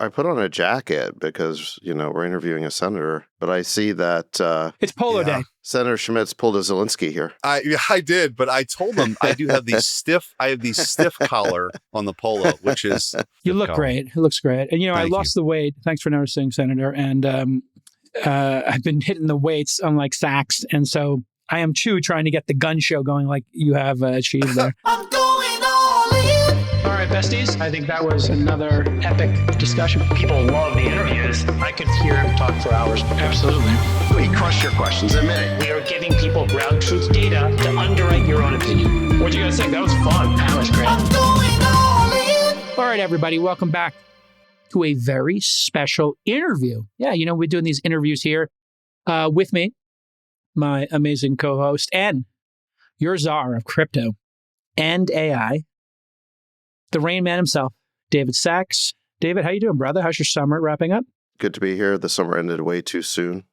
I put on a jacket because, we're interviewing a senator, but I see that it's Polo Day. Senator Schmitt's pulled a Zelensky here. I did, but I told him I have these stiff collar on the polo, which is you look great. It looks great. And I lost the weight. Thanks for noticing, Senator. And I've been hitting the weights unlike Sachs, and so I am too trying to get the gun show going like you have achieved there. I'm going all in. All right, besties. I think that was another epic discussion. People love the interviews. I could hear him talk for hours. Absolutely. We crushed your questions. Admit it. We are giving people ground truth data to underwrite your own opinion. What do you guys think? That was fun. That was great. I'm going all in. All right, everybody. Welcome back to a very special interview. Yeah, we're doing these interviews here with me, my amazing co-host, and your czar of crypto and AI, the Rain Man himself, David Sachs. David, how you doing, brother? How's your summer wrapping up? Good to be here. The summer ended way too soon.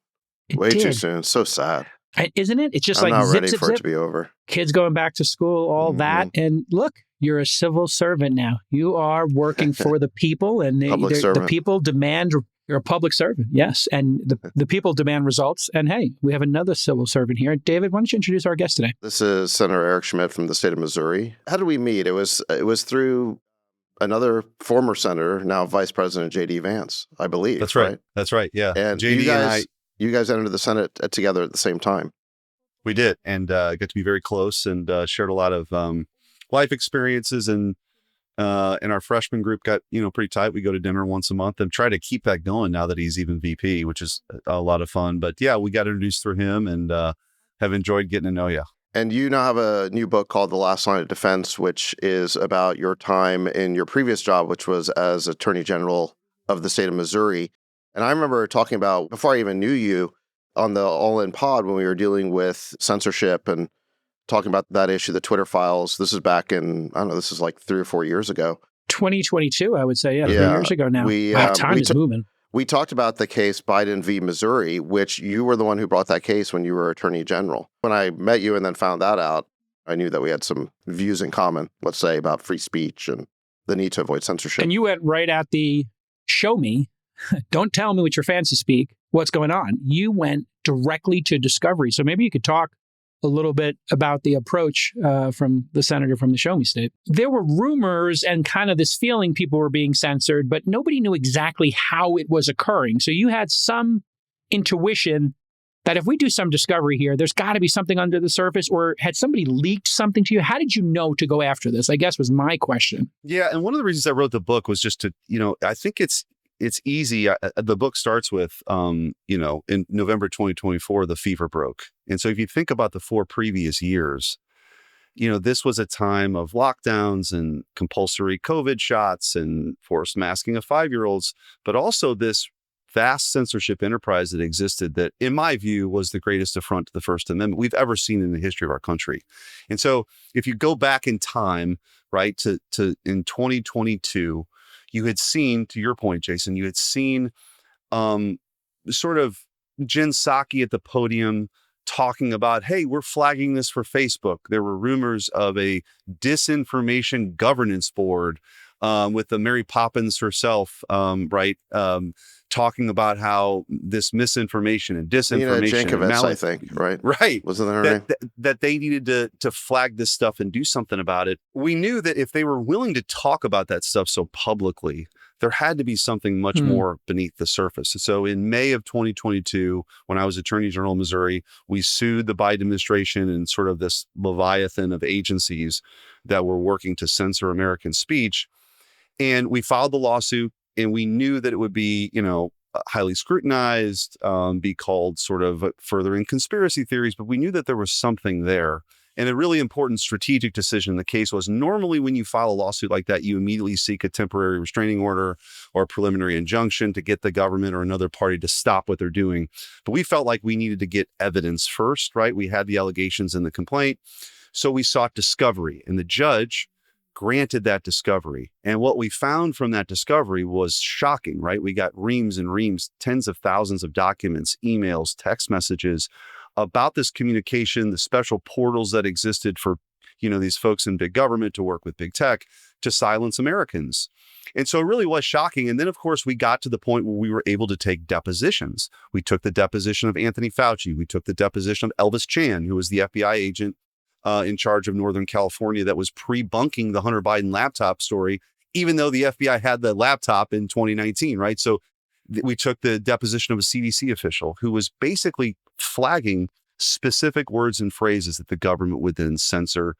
Too soon. So sad. Isn't it? It's just I'm like not zip, ready zip, for zip. it to be over. Kids going back to school, all that. And look, you're a civil servant now. You are working for the people, and the people demand. You're a public servant, yes. And the people demand results. And hey, we have another civil servant here. David, why don't you introduce our guest today? This is Senator Eric Schmitt from the state of Missouri. How did we meet? It was through another former senator, now Vice President J.D. Vance, I believe. That's right. That's right. Yeah. And JD you guys entered the Senate together at the same time. We did, and got to be very close and shared a lot of life experiences, and our freshman group got pretty tight. We go to dinner once a month and try to keep that going now that he's even VP, which is a lot of fun. But yeah, we got introduced through him and have enjoyed getting to know you. And you now have a new book called The Last Line of Defense, which is about your time in your previous job, which was as Attorney General of the state of Missouri. And I remember talking about, before I even knew you, on the All In pod when we were dealing with censorship and talking about that issue, the Twitter files. This is back in, I don't know, this is like 3 or 4 years ago. 2022, I would say. Yeah, 3 years ago now. Time is moving. We talked about the case Biden v. Missouri, which you were the one who brought that case when you were Attorney General. When I met you and then found that out, I knew that we had some views in common, let's say, about free speech and the need to avoid censorship. And you went right at the show me, don't tell me with your fancy speak what's going on. You went directly to discovery. So maybe you could talk a little bit about the approach from the senator from the Show Me State. There were rumors and kind of this feeling people were being censored, but nobody knew exactly how it was occurring. So you had some intuition that if we do some discovery here, there's got to be something under the surface, or had somebody leaked something to you? How did you know to go after this, I guess, was my question. Yeah, and one of the reasons I wrote the book was just to, I think it's easy. The book starts with, in November 2024, the fever broke. And so if you think about the 4 previous years, this was a time of lockdowns and compulsory COVID shots and forced masking of 5-year-olds, but also this vast censorship enterprise that existed that, in my view, was the greatest affront to the First Amendment we've ever seen in the history of our country. And so if you go back in time, right, to in 2022, you had seen, to your point, Jason, you had seen sort of Jen Psaki at the podium talking about, hey, we're flagging this for Facebook. There were rumors of a disinformation governance board with the Mary Poppins herself, talking about how this misinformation and disinformation. Jankovich, I think, right? Right. Wasn't that her name? That they needed to flag this stuff and do something about it. We knew that if they were willing to talk about that stuff so publicly, there had to be something much more beneath the surface. So in May of 2022, when I was Attorney General of Missouri, we sued the Biden administration and sort of this Leviathan of agencies that were working to censor American speech. And we filed the lawsuit, and we knew that it would be, highly scrutinized, be called sort of furthering conspiracy theories, but we knew that there was something there. And a really important strategic decision in the case was, normally when you file a lawsuit like that, you immediately seek a temporary restraining order or a preliminary injunction to get the government or another party to stop what they're doing. But we felt like we needed to get evidence first, right? We had the allegations in the complaint. So we sought discovery, and the judge granted that discovery. And what we found from that discovery was shocking, right? We got reams and reams, tens of thousands of documents, emails, text messages about this communication, the special portals that existed for, these folks in big government to work with big tech to silence Americans. And so it really was shocking. And then, of course, we got to the point where we were able to take depositions. We took the deposition of Anthony Fauci. We took the deposition of Elvis Chan, who was the FBI agent in charge of Northern California that was pre-bunking the Hunter Biden laptop story, even though the FBI had the laptop in 2019, right? So we took the deposition of a CDC official who was basically flagging specific words and phrases that the government would then censor.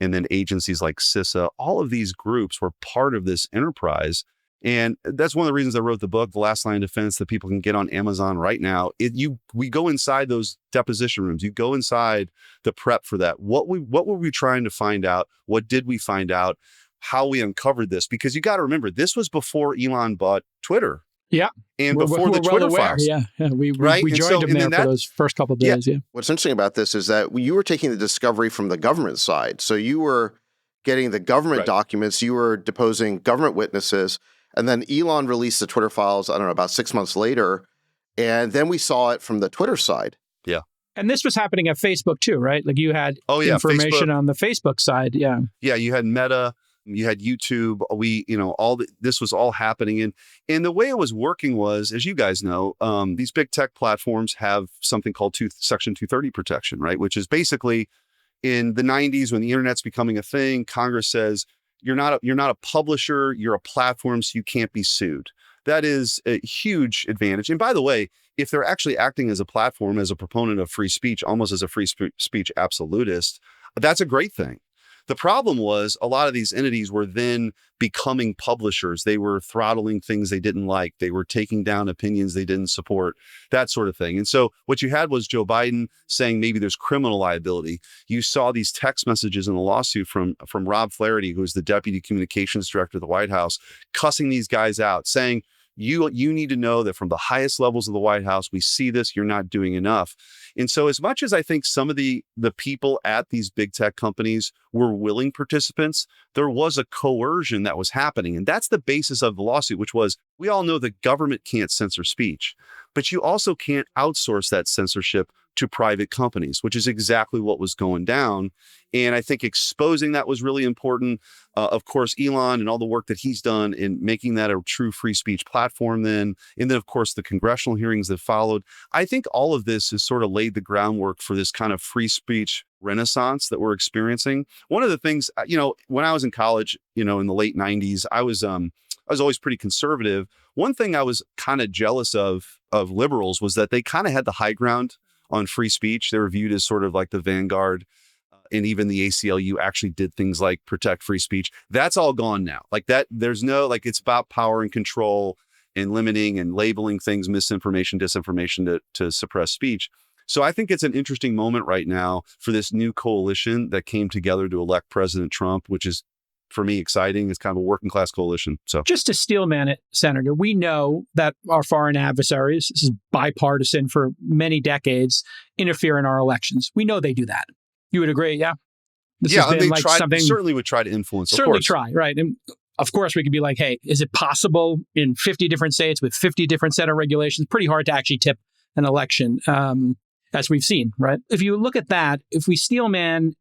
And then agencies like CISA, all of these groups were part of this enterprise. And that's one of the reasons I wrote the book, The Last Line of Defense, that people can get on Amazon right now. We go inside those deposition rooms. You go inside the prep for that. What were we trying to find out? What did we find out? How we uncovered this? Because you got to remember, this was before Elon bought Twitter. Yeah. And before the Twitter files. Yeah. We right? joined him there for those first couple of days. Yeah. What's interesting about this is that you were taking the discovery from the government side. So you were getting the government documents, you were deposing government witnesses, and then Elon released the Twitter files, I don't know, about 6 months later. And then we saw it from the Twitter side. Yeah. And this was happening at Facebook too, right? Like you had information Facebook, on the Facebook side. Yeah. Yeah. You had Meta. You had YouTube. This was all happening. And the way it was working was, as you guys know, these big tech platforms have something called Section 230 protection, right? Which is basically in the 90s when the internet's becoming a thing, Congress says, you're not a publisher, you're a platform, so you can't be sued. That is a huge advantage. And by the way, if they're actually acting as a platform, as a proponent of free speech, almost as a free speech absolutist, that's a great thing. The problem was a lot of these entities were then becoming publishers. They were throttling things they didn't like. They were taking down opinions they didn't support, that sort of thing. And so what you had was Joe Biden saying maybe there's criminal liability. You saw these text messages in the lawsuit from Rob Flaherty, who is the deputy communications director of the White House, cussing these guys out, saying, you need to know that from the highest levels of the White House, we see this, you're not doing enough. And so as much as I think some of the people at these big tech companies were willing participants, there was a coercion that was happening. And that's the basis of the lawsuit, which was, we all know the government can't censor speech, but you also can't outsource that censorship to private companies, which is exactly what was going down. And I think exposing that was really important. Of course, Elon and all the work that he's done in making that a true free speech platform then. And then, of course, the congressional hearings that followed. I think all of this has sort of laid the groundwork for this kind of free speech renaissance that we're experiencing. One of the things, when I was in college, in the late 90s, I was always pretty conservative. One thing I was kind of jealous of liberals was that they kind of had the high ground on free speech. They were viewed as sort of like the vanguard, and even the ACLU actually did things like protect free speech. That's all gone now. Like that, there's no, it's about power and control and limiting and labeling things, misinformation, disinformation to suppress speech. So I think it's an interesting moment right now for this new coalition that came together to elect President Trump, which is, for me, exciting. It's kind of a working class coalition. So just to steelman it, Senator, we know that our foreign adversaries, this is bipartisan for many decades, interfere in our elections. We know they do that. You would agree, yeah? They certainly would try to influence. Certainly try, right? And of course, we could be like, hey, is it possible in 50 different states with 50 different set of regulations? Pretty hard to actually tip an election, as we've seen, right? If you look at that, if we steelman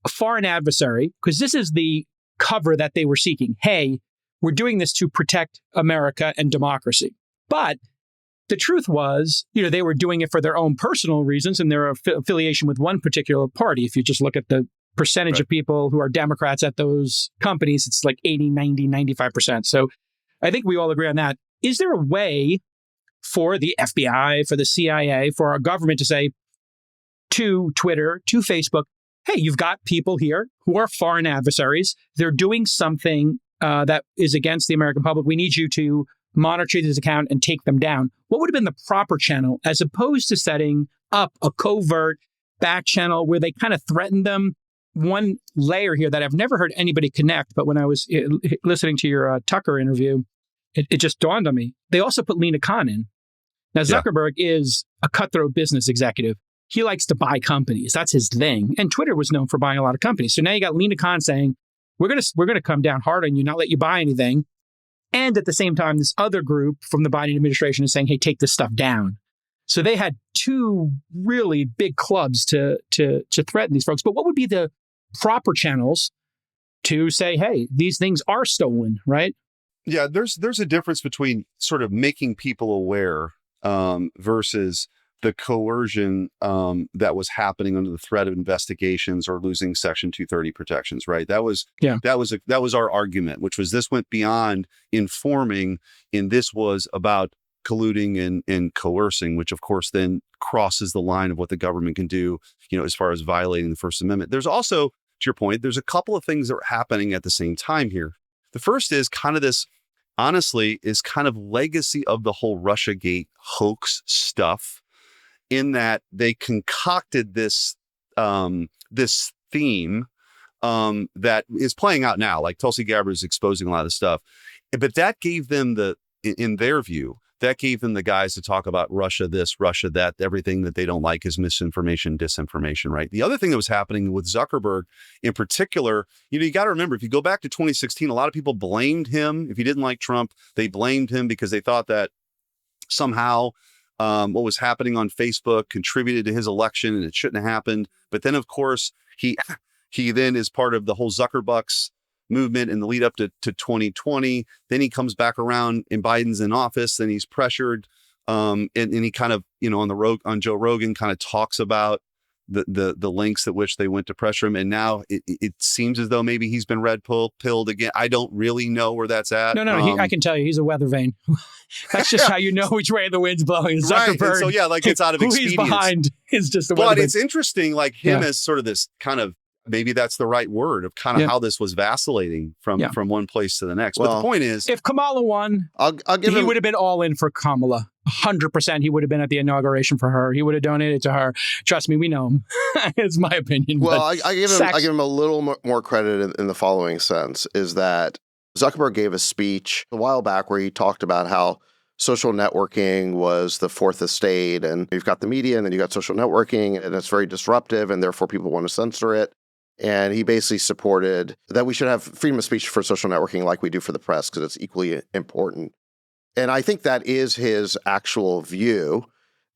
a foreign adversary, because this is the cover that they were seeking. Hey, we're doing this to protect America and democracy. But the truth was, they were doing it for their own personal reasons and their affiliation with one particular party. If you just look at the percentage of people who are Democrats at those companies, it's like 80, 90, 95%. So I think we all agree on that. Is there a way for the FBI, for the CIA, for our government to say to Twitter, to Facebook, hey, you've got people here who are foreign adversaries. They're doing something that is against the American public. We need you to monitor this account and take them down. What would have been the proper channel as opposed to setting up a covert back channel where they kind of threatened them? One layer here that I've never heard anybody connect, but when I was listening to your Tucker interview, it just dawned on me. They also put Lena Khan in. Now, Zuckerberg is a cutthroat business executive. He likes to buy companies. That's his thing. And Twitter was known for buying a lot of companies. So now you got Lena Khan saying, we're gonna come down hard on you, not let you buy anything. And at the same time, this other group from the Biden administration is saying, hey, take this stuff down. So they had two really big clubs to threaten these folks. But what would be the proper channels to say, hey, these things are stolen, right? Yeah, there's a difference between sort of making people aware versus the coercion that was happening under the threat of investigations or losing Section 230 protections, right? That was our argument, which was this went beyond informing, and this was about colluding and coercing, which of course then crosses the line of what the government can do, as far as violating the First Amendment. There's also, to your point, there's a couple of things that are happening at the same time here. The first is kind of this, honestly, is kind of legacy of the whole Russiagate hoax stuff, in that they concocted this this theme that is playing out now. Like Tulsi Gabbard is exposing a lot of stuff, but that gave them in their view, that gave them the guys to talk about Russia this, Russia that, everything that they don't like is misinformation, disinformation, right? The other thing that was happening with Zuckerberg in particular, you got to remember, if you go back to 2016, a lot of people blamed him. If you didn't like Trump, they blamed him because they thought that somehow what was happening on Facebook contributed to his election and it shouldn't have happened. But then, of course, he then is part of the whole Zuckerbucks movement in the lead up to 2020. Then he comes back around and Biden's in office, and he's pressured. And he kind of, on Joe Rogan kind of talks about the lengths at which they went to pressure him. And now it seems as though maybe he's been pilled again. I don't really know where that's at. No. I can tell you, he's a weather vane. That's just how you know which way the wind's blowing. Zuckerberg, right. So yeah, like it's out of expedience. Who he's behind is just the weather But vane. it's interesting, like him as sort of this kind of, maybe that's the right word, of kind of how this was vacillating from one place to the next. But the point is, if Kamala won, I'll give he him, would have been all in for Kamala. 100% he would have been at the inauguration for her. He would have donated to her. Trust me, we know him. It's my opinion. Well, I give him a little more credit in the following sense, is that Zuckerberg gave a speech a while back where he talked about how social networking was the fourth estate, and you've got the media and then you got social networking, and it's very disruptive, and therefore people want to censor it. And he basically supported that we should have freedom of speech for social networking like we do for the press, because it's equally important. And I think that is his actual view.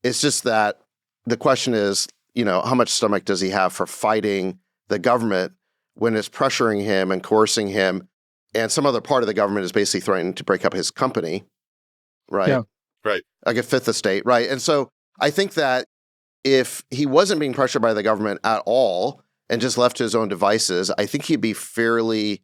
It's just that the question is, how much stomach does he have for fighting the government when it's pressuring him and coercing him, and some other part of the government is basically threatening to break up his company, right? Yeah. Right. Like a fifth estate, right? And so I think that if he wasn't being pressured by the government at all and just left to his own devices, I think he'd be fairly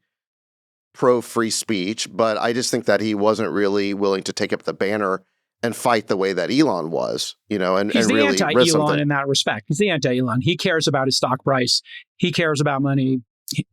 pro-free speech, but I just think that he wasn't really willing to take up the banner and fight the way that Elon was, and he's really the anti-Elon in that respect. He's the anti-Elon. He cares about his stock price. He cares about money.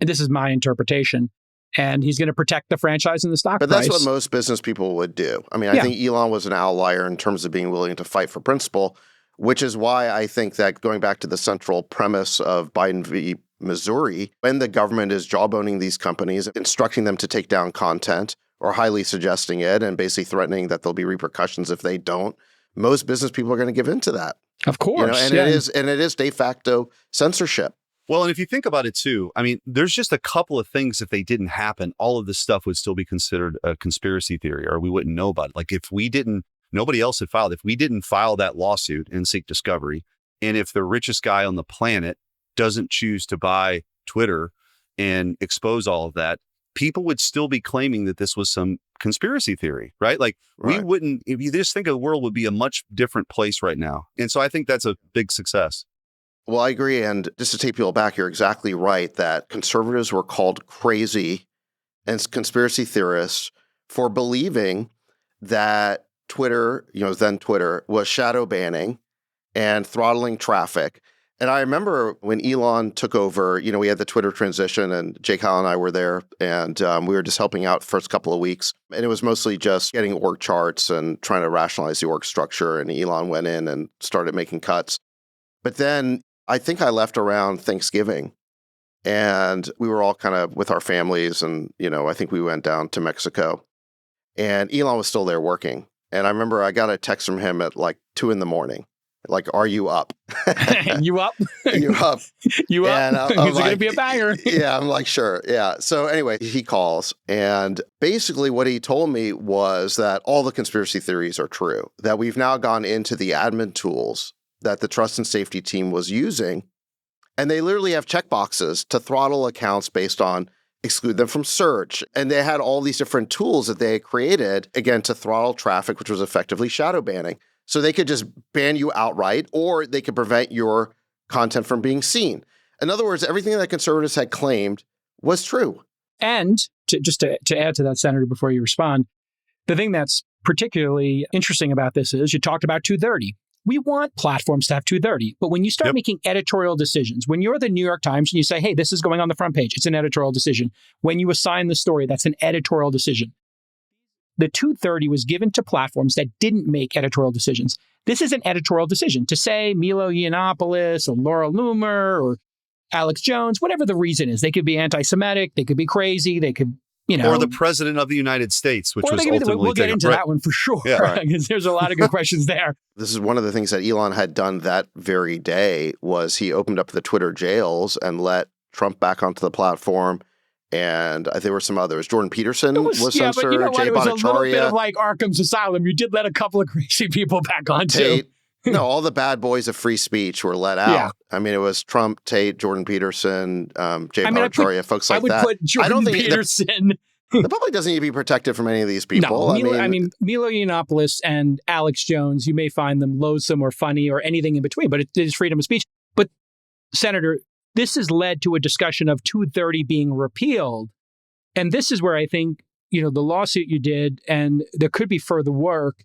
This is my interpretation. And he's going to protect the franchise and the stock price. But that's what most business people would do. I mean, I think Elon was an outlier in terms of being willing to fight for principle, which is why I think that going back to the central premise of Biden v. Missouri, when the government is jawboning these companies, instructing them to take down content or highly suggesting it and basically threatening that there'll be repercussions if they don't, most business people are going to give in to that. Of course. It is de facto censorship. Well, and if you think about it too, I mean, there's just a couple of things. If they didn't happen, all of this stuff would still be considered a conspiracy theory, or we wouldn't know about it. Like if we didn't, nobody else had filed. If we didn't file that lawsuit and seek discovery, and if the richest guy on the planet doesn't choose to buy Twitter and expose all of that, people would still be claiming that this was some conspiracy theory, right? Like we wouldn't, if you just think of the world would be a much different place right now. And so I think that's a big success. Well, I agree. And just to take people back, you're exactly right that conservatives were called crazy and conspiracy theorists for believing that Twitter, then Twitter, was shadow banning and throttling traffic. And I remember when Elon took over, we had the Twitter transition, and Jake Howell and I were there, and we were just helping out the first couple of weeks. And it was mostly just getting org charts and trying to rationalize the org structure. And Elon went in and started making cuts. But then I think I left around Thanksgiving, and we were all kind of with our families, and, I think we went down to Mexico, and Elon was still there working. And I remember I got a text from him at like 2 a.m. Like, are you up? You up? You up? You up? And It's going to be a banger. Yeah, I'm like, sure. Yeah. So anyway, he calls. And basically what he told me was that all the conspiracy theories are true, that we've now gone into the admin tools that the trust and safety team was using. And they literally have checkboxes to throttle accounts based on exclude them from search. And they had all these different tools that they had created, again, to throttle traffic, which was effectively shadow banning. So they could just ban you outright, or they could prevent your content from being seen. In other words, everything that conservatives had claimed was true. And to add to that, Senator, before you respond, the thing that's particularly interesting about this is you talked about 230. We want platforms to have 230. But when you start making editorial decisions, when you're the New York Times and you say, hey, this is going on the front page, it's an editorial decision. When you assign the story, that's an editorial decision. The 230 was given to platforms that didn't make editorial decisions. This is an editorial decision to say Milo Yiannopoulos or Laura Loomer or Alex Jones, whatever the reason is. They could be anti-Semitic, they could be crazy, they could, or the president of the United States, which was ultimately we'll get into that one for sure, because there's a lot of good questions there. This is one of the things that Elon had done that very day was he opened up the Twitter jails and let Trump back onto the platform. And there were some others. Jordan Peterson was censored. But you know what? Jay It was a little Bhattacharya. bit of like Arkham's Asylum. You did let a couple of crazy people back on too. Tate. No, all the bad boys of free speech were let out. Yeah. I mean, it was Trump, Tate, Jordan Peterson, Jay Bhattacharya, folks like that. I would put Jordan Peterson. The public doesn't need to be protected from any of these people. No, I mean, Milo Yiannopoulos and Alex Jones, you may find them loathsome or funny or anything in between, but it is freedom of speech. But, Senator, this has led to a discussion of 230 being repealed. And this is where I think, the lawsuit you did, and there could be further work,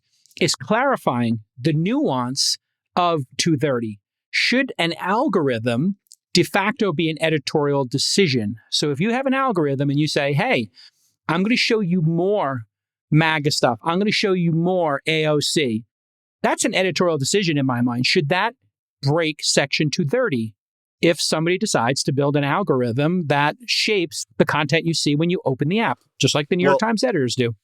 is clarifying the nuance of 230. Should an algorithm de facto be an editorial decision? So if you have an algorithm and you say, hey, I'm going to show you more MAGA stuff, I'm going to show you more AOC, that's an editorial decision in my mind. Should that break Section 230? If somebody decides to build an algorithm that shapes the content you see when you open the app, just like the New York Times editors do.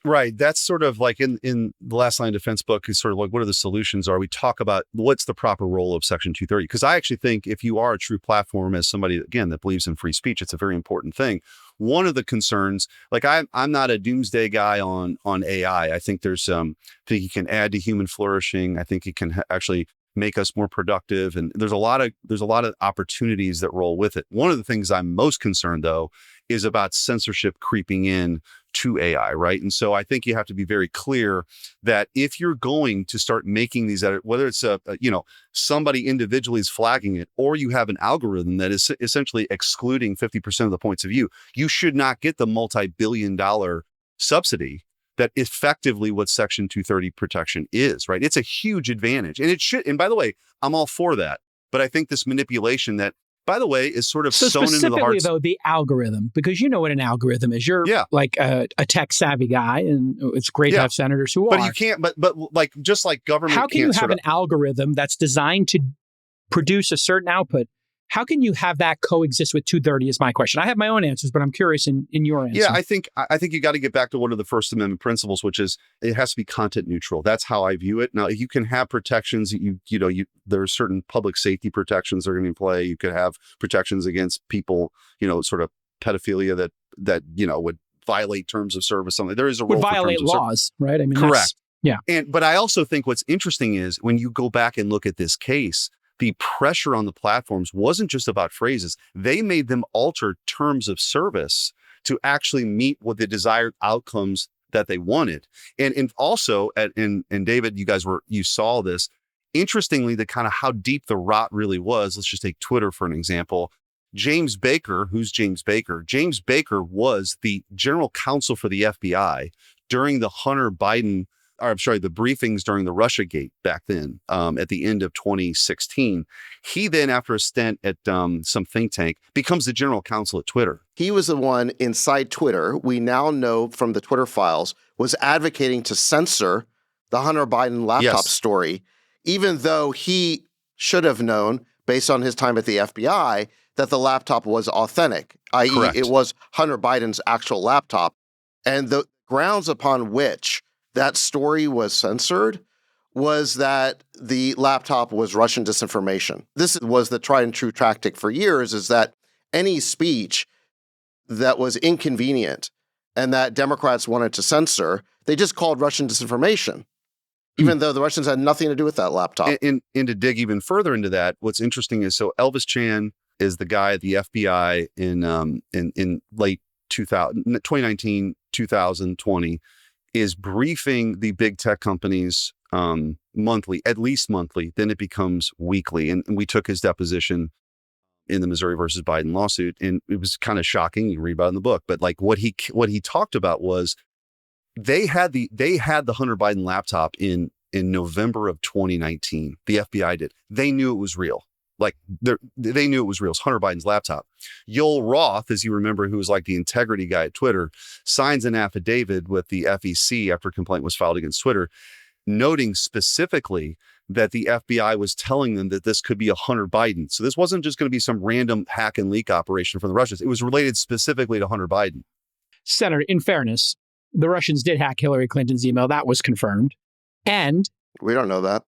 Right. That's sort of like in the Last Line of Defense book is sort of like, what are the solutions are? We talk about what's the proper role of Section 230. Because I actually think if you are a true platform as somebody, again, that believes in free speech, it's a very important thing. One of the concerns, like I'm not a doomsday guy on AI. I think I think it can add to human flourishing. I think it can actually make us more productive. And there's a lot of opportunities that roll with it. One of the things I'm most concerned, though, is about censorship creeping in to AI, right? And so I think you have to be very clear that if you're going to start making these, whether it's somebody individually is flagging it, or you have an algorithm that is essentially excluding 50% of the points of view, you should not get the multi-billion-dollar subsidy that effectively what Section 230 protection is, right? It's a huge advantage. And it should, and by the way, I'm all for that. But I think this manipulation that, by the way, is sort of sewn into the hearts. Though, the algorithm, because you know what an algorithm is. You're like a tech savvy guy, and it's great to have senators who are. But you can't, but like, just like government how can you have an algorithm that's designed to produce a certain output? How can you have that coexist with 230 is my question. I have my own answers, but I'm curious in your answer. Yeah, I think you got to get back to one of the First Amendment principles, which is it has to be content neutral. That's how I view it. Now, you can have protections. There are certain public safety protections that are going to play. You could have protections against people, sort of pedophilia that would violate terms of service. Something there is a role would violate for terms laws, right? I mean, correct. Yeah. But I also think what's interesting is when you go back and look at this case, the pressure on the platforms wasn't just about phrases. They made them alter terms of service to actually meet what the desired outcomes that they wanted. And also, and David, you saw this, interestingly, the kind of how deep the rot really was. Let's just take Twitter for an example. James Baker, who's James Baker? James Baker was the general counsel for the FBI during the the briefings during the Russiagate back then, at the end of 2016. He then, after a stint at some think tank, becomes the general counsel at Twitter. He was the one inside Twitter, we now know from the Twitter files, was advocating to censor the Hunter Biden laptop story, even though he should have known, based on his time at the FBI, that the laptop was authentic, i.e. it was Hunter Biden's actual laptop. And the grounds upon which that story was censored was that the laptop was Russian disinformation. This was the tried and true tactic for years, is that any speech that was inconvenient and that Democrats wanted to censor, they just called Russian disinformation, even though the Russians had nothing to do with that laptop. And to dig even further into that, what's interesting is, so Elvis Chan, is the guy at the FBI in late 2019, 2020, is briefing the big tech companies monthly, at least monthly. Then it becomes weekly. And we took his deposition in the Missouri versus Biden lawsuit, and it was kind of shocking. You read about it in the book, but like what he talked about was they had the Hunter Biden laptop in November of 2019. The FBI did. They knew it was real. Like they knew it was real. It's Hunter Biden's laptop. Yoel Roth, as you remember, who was like the integrity guy at Twitter, signs an affidavit with the FEC after a complaint was filed against Twitter, noting specifically that the FBI was telling them that this could be a Hunter Biden. So this wasn't just going to be some random hack and leak operation from the Russians. It was related specifically to Hunter Biden. Senator, in fairness, the Russians did hack Hillary Clinton's email. That was confirmed. And We don't know that.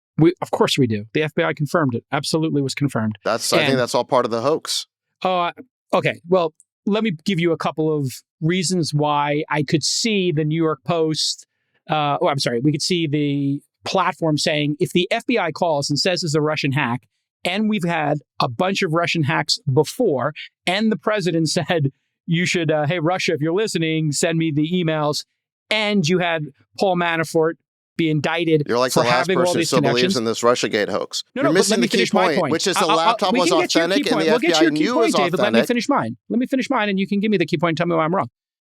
of course we do. The FBI confirmed it. Absolutely was confirmed. I think that's all part of the hoax. Okay. Well, let me give you a couple of reasons why I could see the New York Post. We could see the platform saying if the FBI calls and says it's a Russian hack, and we've had a bunch of Russian hacks before, and the president said, you should, hey, Russia, if you're listening, send me the emails. And you had Paul Manafort be indicted You're like for the last having all person who these still believes connections. in this Russiagate hoax. No, You're but missing let me the key finish my point, which is the laptop was authentic and the FBI knew it was David, authentic. let me finish mine. Let me finish mine, and you can give me the key point and tell me why I'm wrong.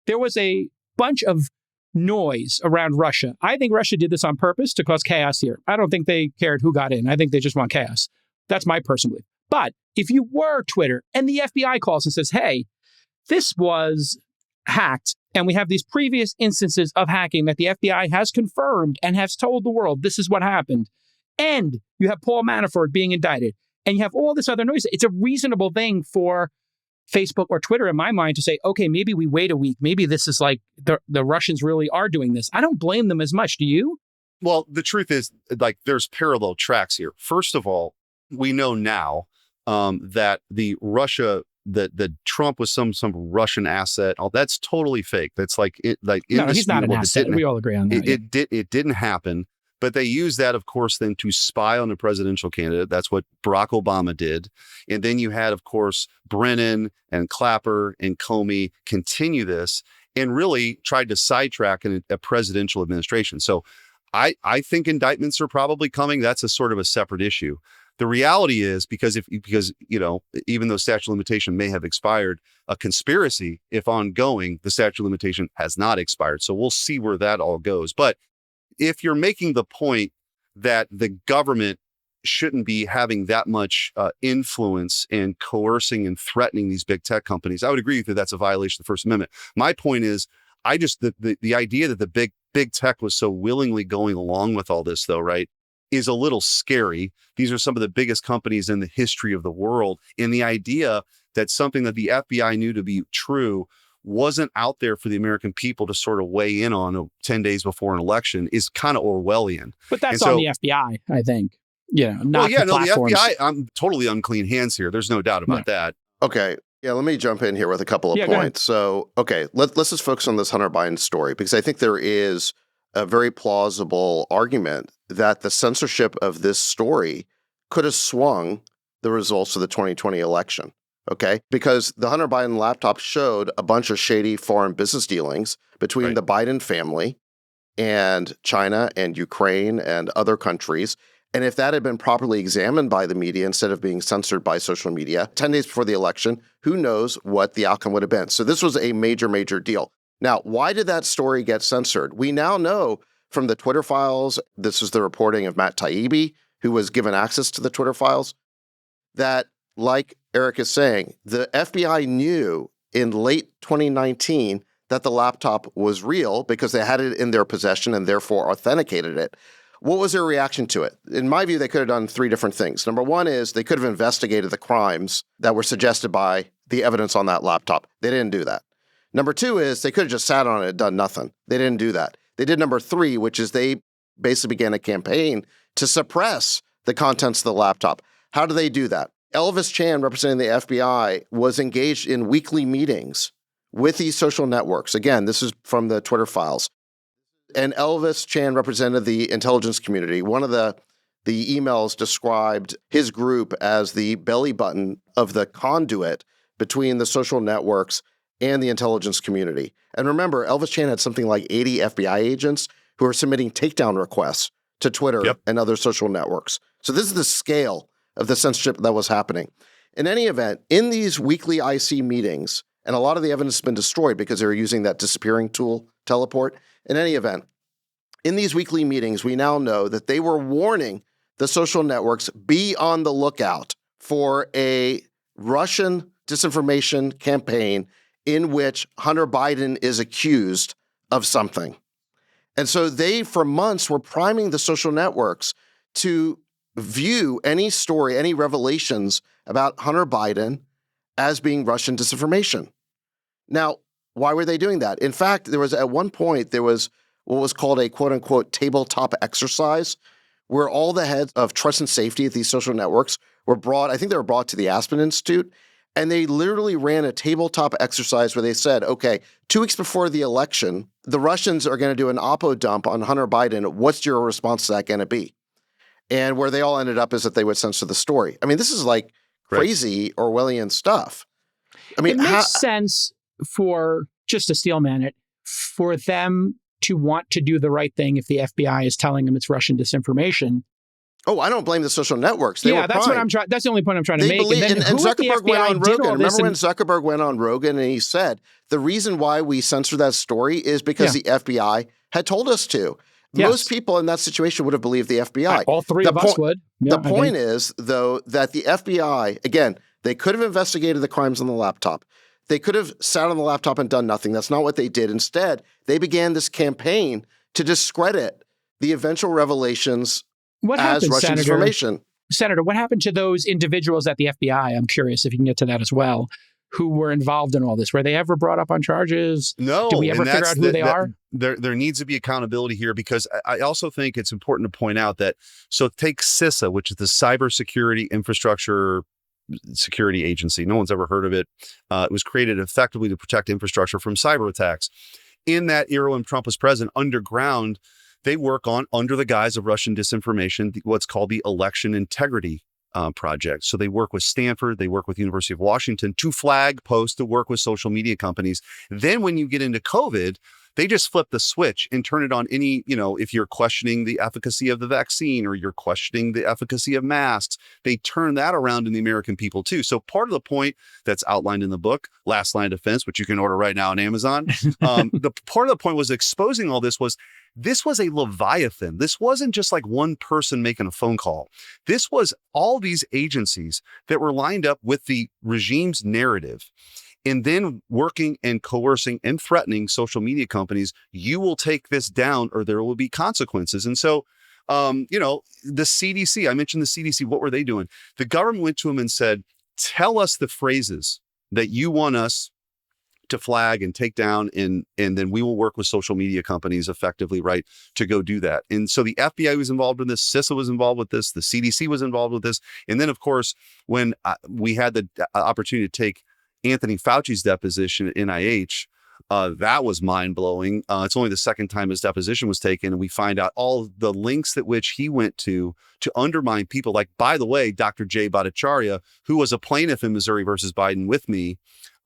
There was a bunch of noise around Russia. I think Russia did this on purpose to cause chaos here. I don't think they cared who got in. I think they just want chaos. That's my personal belief. But if you were Twitter and the FBI calls and says, hey, this was hacked, and we have these previous instances of hacking that the FBI has confirmed and has told the world this is what happened, and you have Paul Manafort being indicted, and you have all this other noise, it's a reasonable thing for Facebook or Twitter, in my mind, to say, okay, maybe we wait a week. Maybe this is like the Russians really are doing this. I don't blame them as much. Do you? Well, the truth is, like, there's parallel tracks here. First of all, we know now that that Trump was some Russian asset. All that's totally fake. That's no, he's not an asset. We all agree on that. It didn't happen. But they used that, of course, then to spy on a presidential candidate. That's what Barack Obama did. And then you had, of course, Brennan and Clapper and Comey continue this and really tried to sidetrack a presidential administration. So I think indictments are probably coming. That's a sort of a separate issue. The reality is because even though statute of limitation may have expired, a conspiracy, if ongoing, the statute of limitation has not expired. So we'll see where that all goes. But if you're making the point that the government shouldn't be having that much influence in coercing and threatening these big tech companies, I would agree with you that's a violation of the First Amendment. My point is, the idea that the big tech was so willingly going along with all this, though, right, is a little scary. These are some of the biggest companies in the history of the world. And the idea that something that the FBI knew to be true wasn't out there for the American people to sort of weigh in on 10 days before an election is kind of Orwellian. But that's on the FBI, I think. Yeah, not the platforms. The FBI, I'm totally unclean hands here. There's no doubt about that. Okay. Yeah, let me jump in here with a couple of points. So, okay, let's just focus on this Hunter Biden story, because I think there is a very plausible argument that the censorship of this story could have swung the results of the 2020 election. Okay, because the Hunter Biden laptop showed a bunch of shady foreign business dealings between the Biden family and China and Ukraine and other countries. And if that had been properly examined by the media instead of being censored by social media 10 days before the election, who knows what the outcome would have been. So this was a major, major deal. Now, why did that story get censored? We now know from the Twitter files, this is the reporting of Matt Taibbi, who was given access to the Twitter files, that, like Eric is saying, the FBI knew in late 2019 that the laptop was real because they had it in their possession and therefore authenticated it. What was their reaction to it? In my view, they could have done three different things. Number one is they could have investigated the crimes that were suggested by the evidence on that laptop. They didn't do that. Number two is they could have just sat on it and done nothing. They didn't do that. They did number three, which is they basically began a campaign to suppress the contents of the laptop. How do they do that? Elvis Chan, representing the FBI, was engaged in weekly meetings with these social networks. Again, this is from the Twitter files. And Elvis Chan represented the intelligence community. One of the the emails described his group as the belly button of the conduit between the social networks and the intelligence community. And remember, Elvis Chan had something like 80 FBI agents who are submitting takedown requests to Twitter and other social networks. So this is the scale of the censorship that was happening. In any event, in these weekly IC meetings, and a lot of the evidence has been destroyed because they were using that disappearing tool, Teleport. In any event, in these weekly meetings, we now know that they were warning the social networks, be on the lookout for a Russian disinformation campaign in which Hunter Biden is accused of something. And so they, for months, were priming the social networks to view any story, any revelations about Hunter Biden as being Russian disinformation. Now, why were they doing that? In fact, there was at one point, there was what was called a quote unquote tabletop exercise where all the heads of trust and safety at these social networks were brought, I think they were brought to the Aspen Institute, and they literally ran a tabletop exercise where they said, okay, 2 weeks before the election, the Russians are going to do an oppo dump on Hunter Biden. What's your response to that going to be? And where they all ended up is that they would censor the story. I mean, this is like crazy Orwellian stuff. I mean, it makes sense for, just to steelman it, for them to want to do the right thing if the FBI is telling them it's Russian disinformation. Oh, I don't blame the social networks. They were that's what I'm trying. That's the only point I'm trying to make. Believe, and Zuckerberg went on Rogan. Remember when and Zuckerberg went on Rogan and he said the reason why we censor that story is because the FBI had told us to. Most people in that situation would have believed the FBI. All three of us would. The point is, though, that the FBI, again, they could have investigated the crimes on the laptop. They could have sat on the laptop and done nothing. That's not what they did. Instead, they began this campaign to discredit the eventual revelations as Russian disinformation. Senator, what happened to those individuals at the FBI? I'm curious if you can get to that as well, who were involved in all this. Were they ever brought up on charges? No. Do we ever figure out who they are? There needs to be accountability here, because I also think it's important to point out that, so take CISA, which is the Cybersecurity Infrastructure Security Agency. No one's ever heard of it. It was created effectively to protect infrastructure from cyber attacks. In that era when Trump was president, underground, they work on, under the guise of Russian disinformation, what's called the Election Integrity Project. So they work with Stanford, they work with University of Washington to flag posts, to work with social media companies. Then when you get into COVID, they just flip the switch and turn it on any, if you're questioning the efficacy of the vaccine or you're questioning the efficacy of masks, they turn that around in the American people too. So part of the point that's outlined in the book, Last Line of Defense, which you can order right now on Amazon, the part of the point was exposing all this was a Leviathan. This wasn't just like one person making a phone call. This was all these agencies that were lined up with the regime's narrative, and then working and coercing and threatening social media companies. You will take this down or there will be consequences. And so, the CDC, I mentioned the CDC, what were they doing? The government went to them and said, tell us the phrases that you want us to flag and take down, and then we will work with social media companies effectively, right, to go do that. And so the FBI was involved in this, CISA was involved with this, the CDC was involved with this. And then, of course, when we had the opportunity to take Anthony Fauci's deposition at NIH, that was mind-blowing. It's only the second time his deposition was taken, and we find out all the links at which he went to undermine people like, by the way, Dr. Jay Bhattacharya, who was a plaintiff in Missouri versus Biden with me,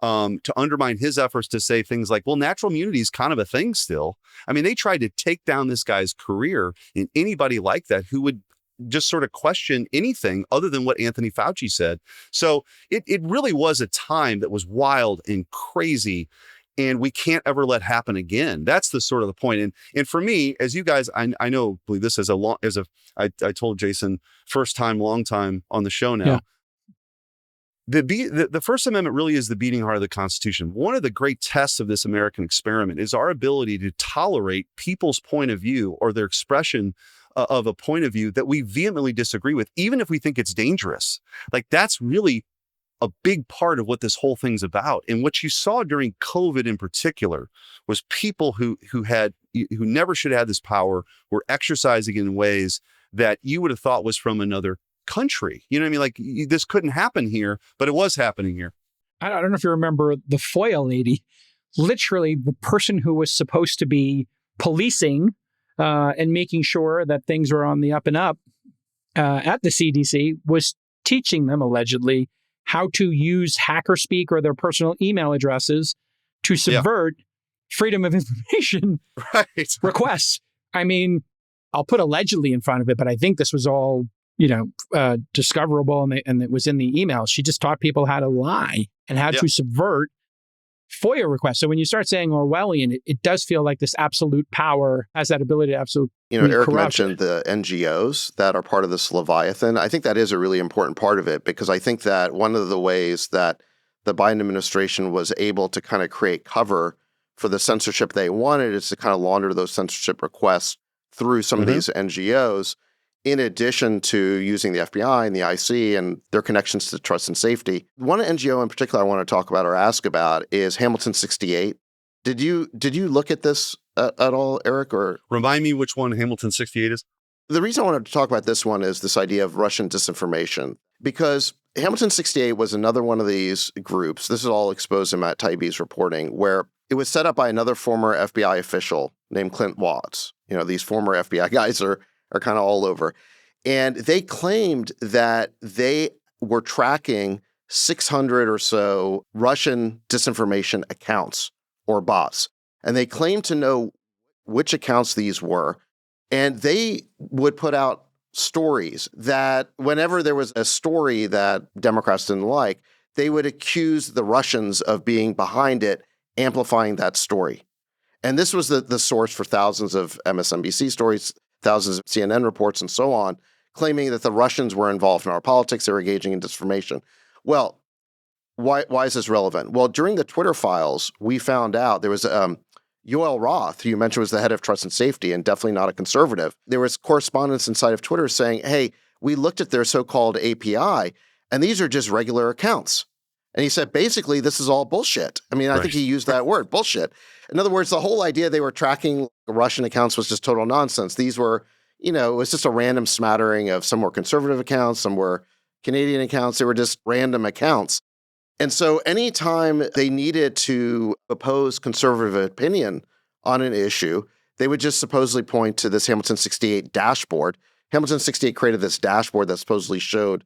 to undermine his efforts to say things like, well, natural immunity is kind of a thing still. I mean, they tried to take down this guy's career, and anybody like that who would just sort of question anything other than what Anthony Fauci said. So it really was a time that was wild and crazy, and we can't ever let happen again. That's the sort of the point. And for me, as you guys, I know, believe this I told Jason, first time, long time on the show now. Yeah. The First Amendment really is the beating heart of the Constitution. One of the great tests of this American experiment is our ability to tolerate people's point of view or their expression of a point of view that we vehemently disagree with, even if we think it's dangerous. Like, that's really a big part of what this whole thing's about. And what you saw during COVID in particular was people who never should have had this power were exercising in ways that you would have thought was from another country. You know what I mean? Like, this couldn't happen here, but it was happening here. I don't know if you remember the FOIA lady, literally the person who was supposed to be policing and making sure that things were on the up and up, at the CDC was teaching them, allegedly, how to use hacker speak or their personal email addresses to subvert freedom of information requests. I mean, I'll put allegedly in front of it, but I think this was all, discoverable and it was in the email. She just taught people how to lie and how to subvert FOIA requests. So when you start saying Orwellian, it does feel like this absolute power has that ability to absolutely Eric corrupt. mentioned the NGOs that are part of this Leviathan. I think that is a really important part of it, because I think that one of the ways that the Biden administration was able to kind of create cover for the censorship they wanted is to kind of launder those censorship requests through some of these NGOs, in addition to using the FBI and the IC and their connections to trust and safety. One NGO in particular I want to talk about or ask about is Hamilton 68. Did you look at this at all, Eric? Or remind me which one Hamilton 68 is? The reason I wanted to talk about this one is this idea of Russian disinformation, because Hamilton 68 was another one of these groups. This is all exposed in Matt Taibbi's reporting, where it was set up by another former FBI official named Clint Watts. These former FBI guys are kind of all over. And they claimed that they were tracking 600 or so Russian disinformation accounts or bots. And they claimed to know which accounts these were. And they would put out stories that whenever there was a story that Democrats didn't like, they would accuse the Russians of being behind it, amplifying that story. And this was the source for thousands of MSNBC stories, thousands of CNN reports, and so on, claiming that the Russians were involved in our politics, they were engaging in disinformation. Well, why is this relevant? Well, during the Twitter files, we found out there was Yoel Roth, who you mentioned was the head of trust and safety and definitely not a conservative. There was correspondence inside of Twitter saying, hey, we looked at their so-called API, and these are just regular accounts. And he said, basically, this is all bullshit. I mean, I think he used that word, bullshit. In other words, the whole idea they were tracking Russian accounts was just total nonsense. These were, it was just a random smattering of some were conservative accounts, some were Canadian accounts. They were just random accounts. And so anytime they needed to oppose conservative opinion on an issue, they would just supposedly point to this Hamilton 68 dashboard. Hamilton 68 created this dashboard that supposedly showed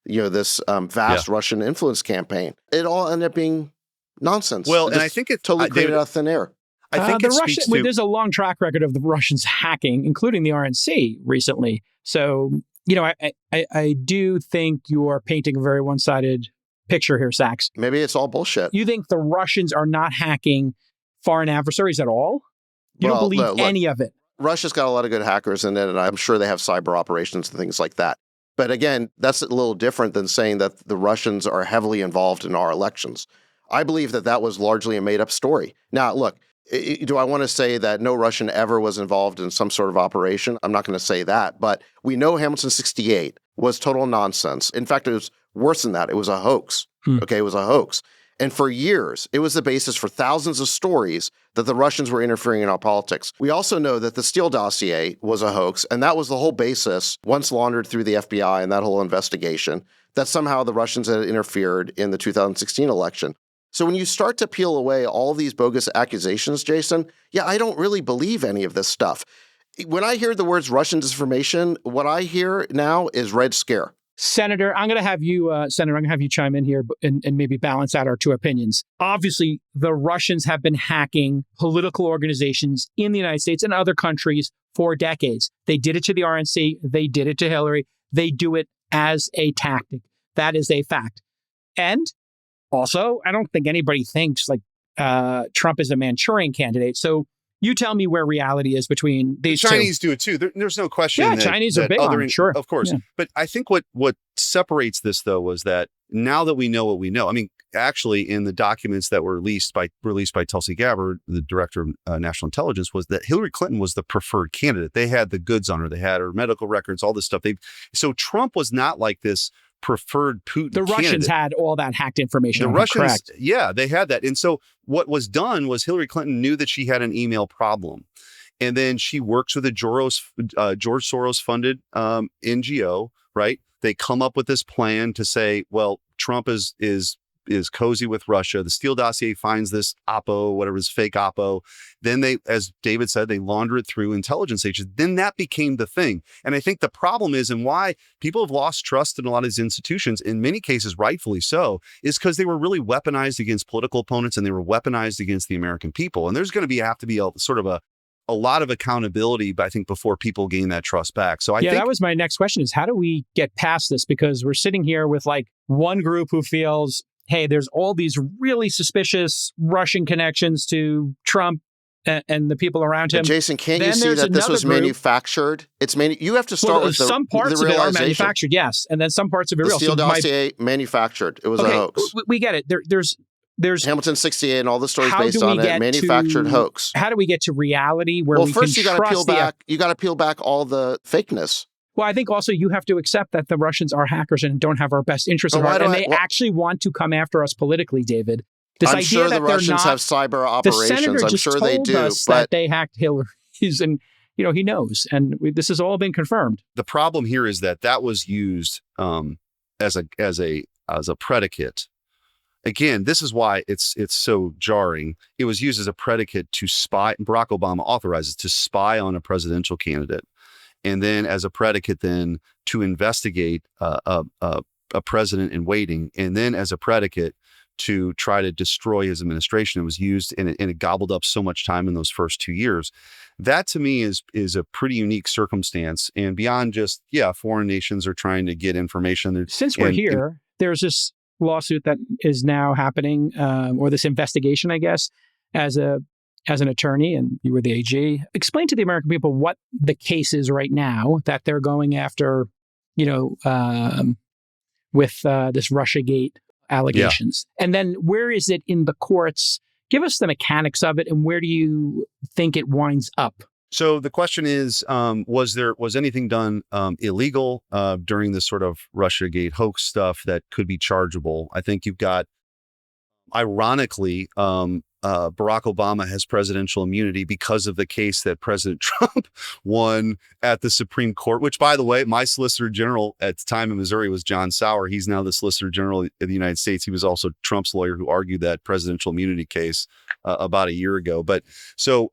this vast Russian influence campaign. It all ended up being nonsense. Well, and I think it's totally created out of thin air. I think there's a long track record of the Russians hacking, including the RNC recently. So, I do think you're painting a very one-sided picture here, Sachs. Maybe it's all bullshit. You think the Russians are not hacking foreign adversaries at all? You don't believe any of it? Russia's got a lot of good hackers in it, and I'm sure they have cyber operations and things like that. But again, that's a little different than saying that the Russians are heavily involved in our elections. I believe that was largely a made-up story. Now, look, do I want to say that no Russian ever was involved in some sort of operation? I'm not going to say that, but we know Hamilton 68 was total nonsense. In fact, it was worse than that. It was a hoax. Okay, it was a hoax. And for years, it was the basis for thousands of stories that the Russians were interfering in our politics. We also know that the Steele dossier was a hoax, and that was the whole basis, once laundered through the FBI and that whole investigation, that somehow the Russians had interfered in the 2016 election. So when you start to peel away all these bogus accusations, Jason, I don't really believe any of this stuff. When I hear the words Russian disinformation, what I hear now is Red Scare. Senator, I'm going to have you chime in here and maybe balance out our two opinions. Obviously, the Russians have been hacking political organizations in the United States and other countries for decades. They did it to the RNC. They did it to Hillary. They do it as a tactic. That is a fact. And also, I don't think anybody thinks Trump is a Manchurian candidate. So you tell me where reality is between these two. The Chinese do it too. There's no question. Yeah, Chinese are big on it, sure. Of course. Yeah. But I think what separates this, though, was that now that we know what we know, I mean, actually, in the documents that were released by Tulsi Gabbard, the director of national intelligence, was that Hillary Clinton was the preferred candidate. They had the goods on her. They had her medical records, all this stuff. So Trump was not like this preferred Putin The Russians candidate. Had all that hacked information. The Russians, correct. Yeah, they had that. And so what was done was Hillary Clinton knew that she had an email problem. And then she works with a George Soros funded NGO, right? They come up with this plan to say, well, Trump is is cozy with Russia. The Steele dossier finds this Oppo, whatever is fake Oppo. Then they, as David said, they launder it through intelligence agents. Then that became the thing. And I think the problem is, and why people have lost trust in a lot of these institutions, in many cases rightfully so, is because they were really weaponized against political opponents and they were weaponized against the American people. And there's going to have to be a sort of a lot of accountability, but I think before people gain that trust back. So I think that was my next question is how do we get past this? Because we're sitting here with like one group who feels, hey, there's all these really suspicious Russian connections to Trump and the people around him. But Jason, can't Then you see there's that this another was group. manufactured? You have to start with some parts the of it are realization. manufactured, yes, and then some parts of it The real. Steele dossier manufactured. It was a hoax. We get it. There's Hamilton 68 and all the stories how based do we on it, get manufactured to- hoax. How do we get to reality where Well, we first can you got to peel trust the back. You got to peel back all the fakeness. Well, I think also you have to accept that the Russians are hackers and don't have our best interests at But why heart, do and I- they well- actually want to come after us politically, David. This I'm idea sure that the they're Russians not, have cyber the operations. senator I'm just sure they told do. us But that they hacked Hillary's, and he knows, and this has all been confirmed. the problem here is that was used as a predicate. Again, this is why it's so jarring. It was used as a predicate to spy. Barack Obama authorizes to spy on a presidential candidate, and then as a predicate, then to investigate a president in waiting, and then as a predicate to try to destroy his administration. It was used and it gobbled up so much time in those first 2 years. That to me is a pretty unique circumstance, and beyond just foreign nations are trying to get information. Since we're here, there's this lawsuit that is now happening, or this investigation, I guess, as an attorney, and you were the AG. Explain to the American people what the case is right now that they're going after, with this Russiagate allegations. And then where is it in the courts? Give us the mechanics of it, and where do you think it winds up? So the question is, was anything done illegal during this sort of Russiagate hoax stuff that could be chargeable? I think you've got, ironically, Barack Obama has presidential immunity because of the case that President Trump won at the Supreme Court, which, by the way, my Solicitor General at the time in Missouri was John Sauer. He's now the Solicitor General of the United States. He was also Trump's lawyer who argued that presidential immunity case about a year ago. But so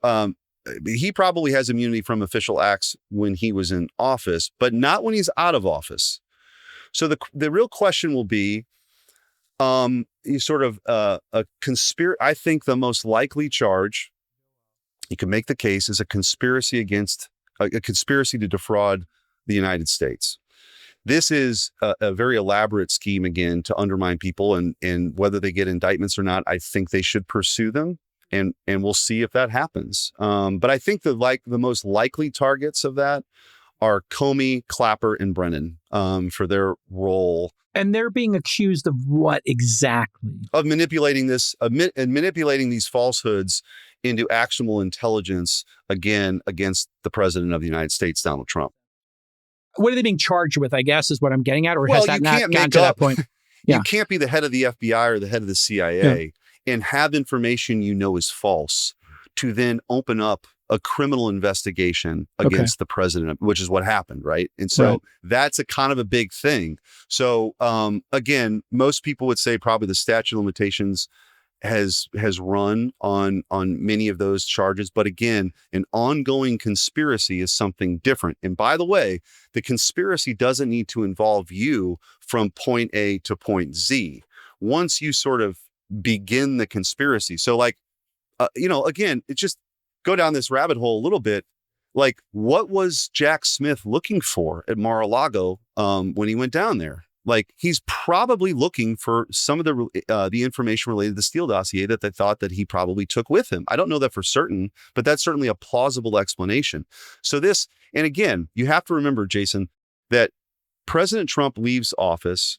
he probably has immunity from official acts when he was in office, but not when he's out of office. So the real question will be, I think the most likely charge, you can make the case, is a conspiracy to defraud the United States. This is a very elaborate scheme, again, to undermine people, and whether they get indictments or not, I think they should pursue them, and we'll see if that happens. But I think the most likely targets of that are Comey, Clapper, and Brennan for their role. And they're being accused of what exactly? Of manipulating manipulating these falsehoods into actionable intelligence, again, against the president of the United States, Donald Trump. What are they being charged with, I guess, is what I'm getting at, or Well, has that you not can't gotten make to that up- point? Yeah. You can't be the head of the FBI or the head of the CIA and have information is false to then open up a criminal investigation against the president, which is what happened, right? And so that's a kind of a big thing. So again, most people would say probably the statute of limitations has run on many of those charges. But again, an ongoing conspiracy is something different. And by the way, the conspiracy doesn't need to involve you from point A to point Z. Once you sort of begin the conspiracy. So again, it just go down this rabbit hole a little bit. Like, what was Jack Smith looking for at Mar-a-Lago when he went down there? Like, he's probably looking for some of the information related to the Steele dossier that they thought that he probably took with him. I don't know that for certain, but that's certainly a plausible explanation. So and again, you have to remember, Jason, that President Trump leaves office.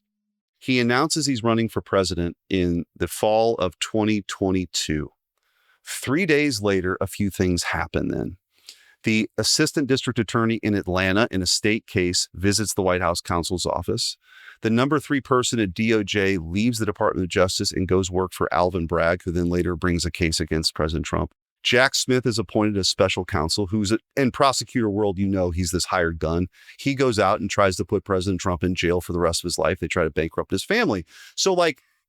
He announces he's running for president in the fall of 2022. 3 days later, a few things happen then. The assistant district attorney in Atlanta in a state case visits the White House counsel's office. The number 3 person at DOJ leaves the Department of Justice and goes work for Alvin Bragg, who then later brings a case against President Trump. Jack Smith is appointed as special counsel, who's in prosecutor world, he's this hired gun. He goes out and tries to put President Trump in jail for the rest of his life. They try to bankrupt his family. So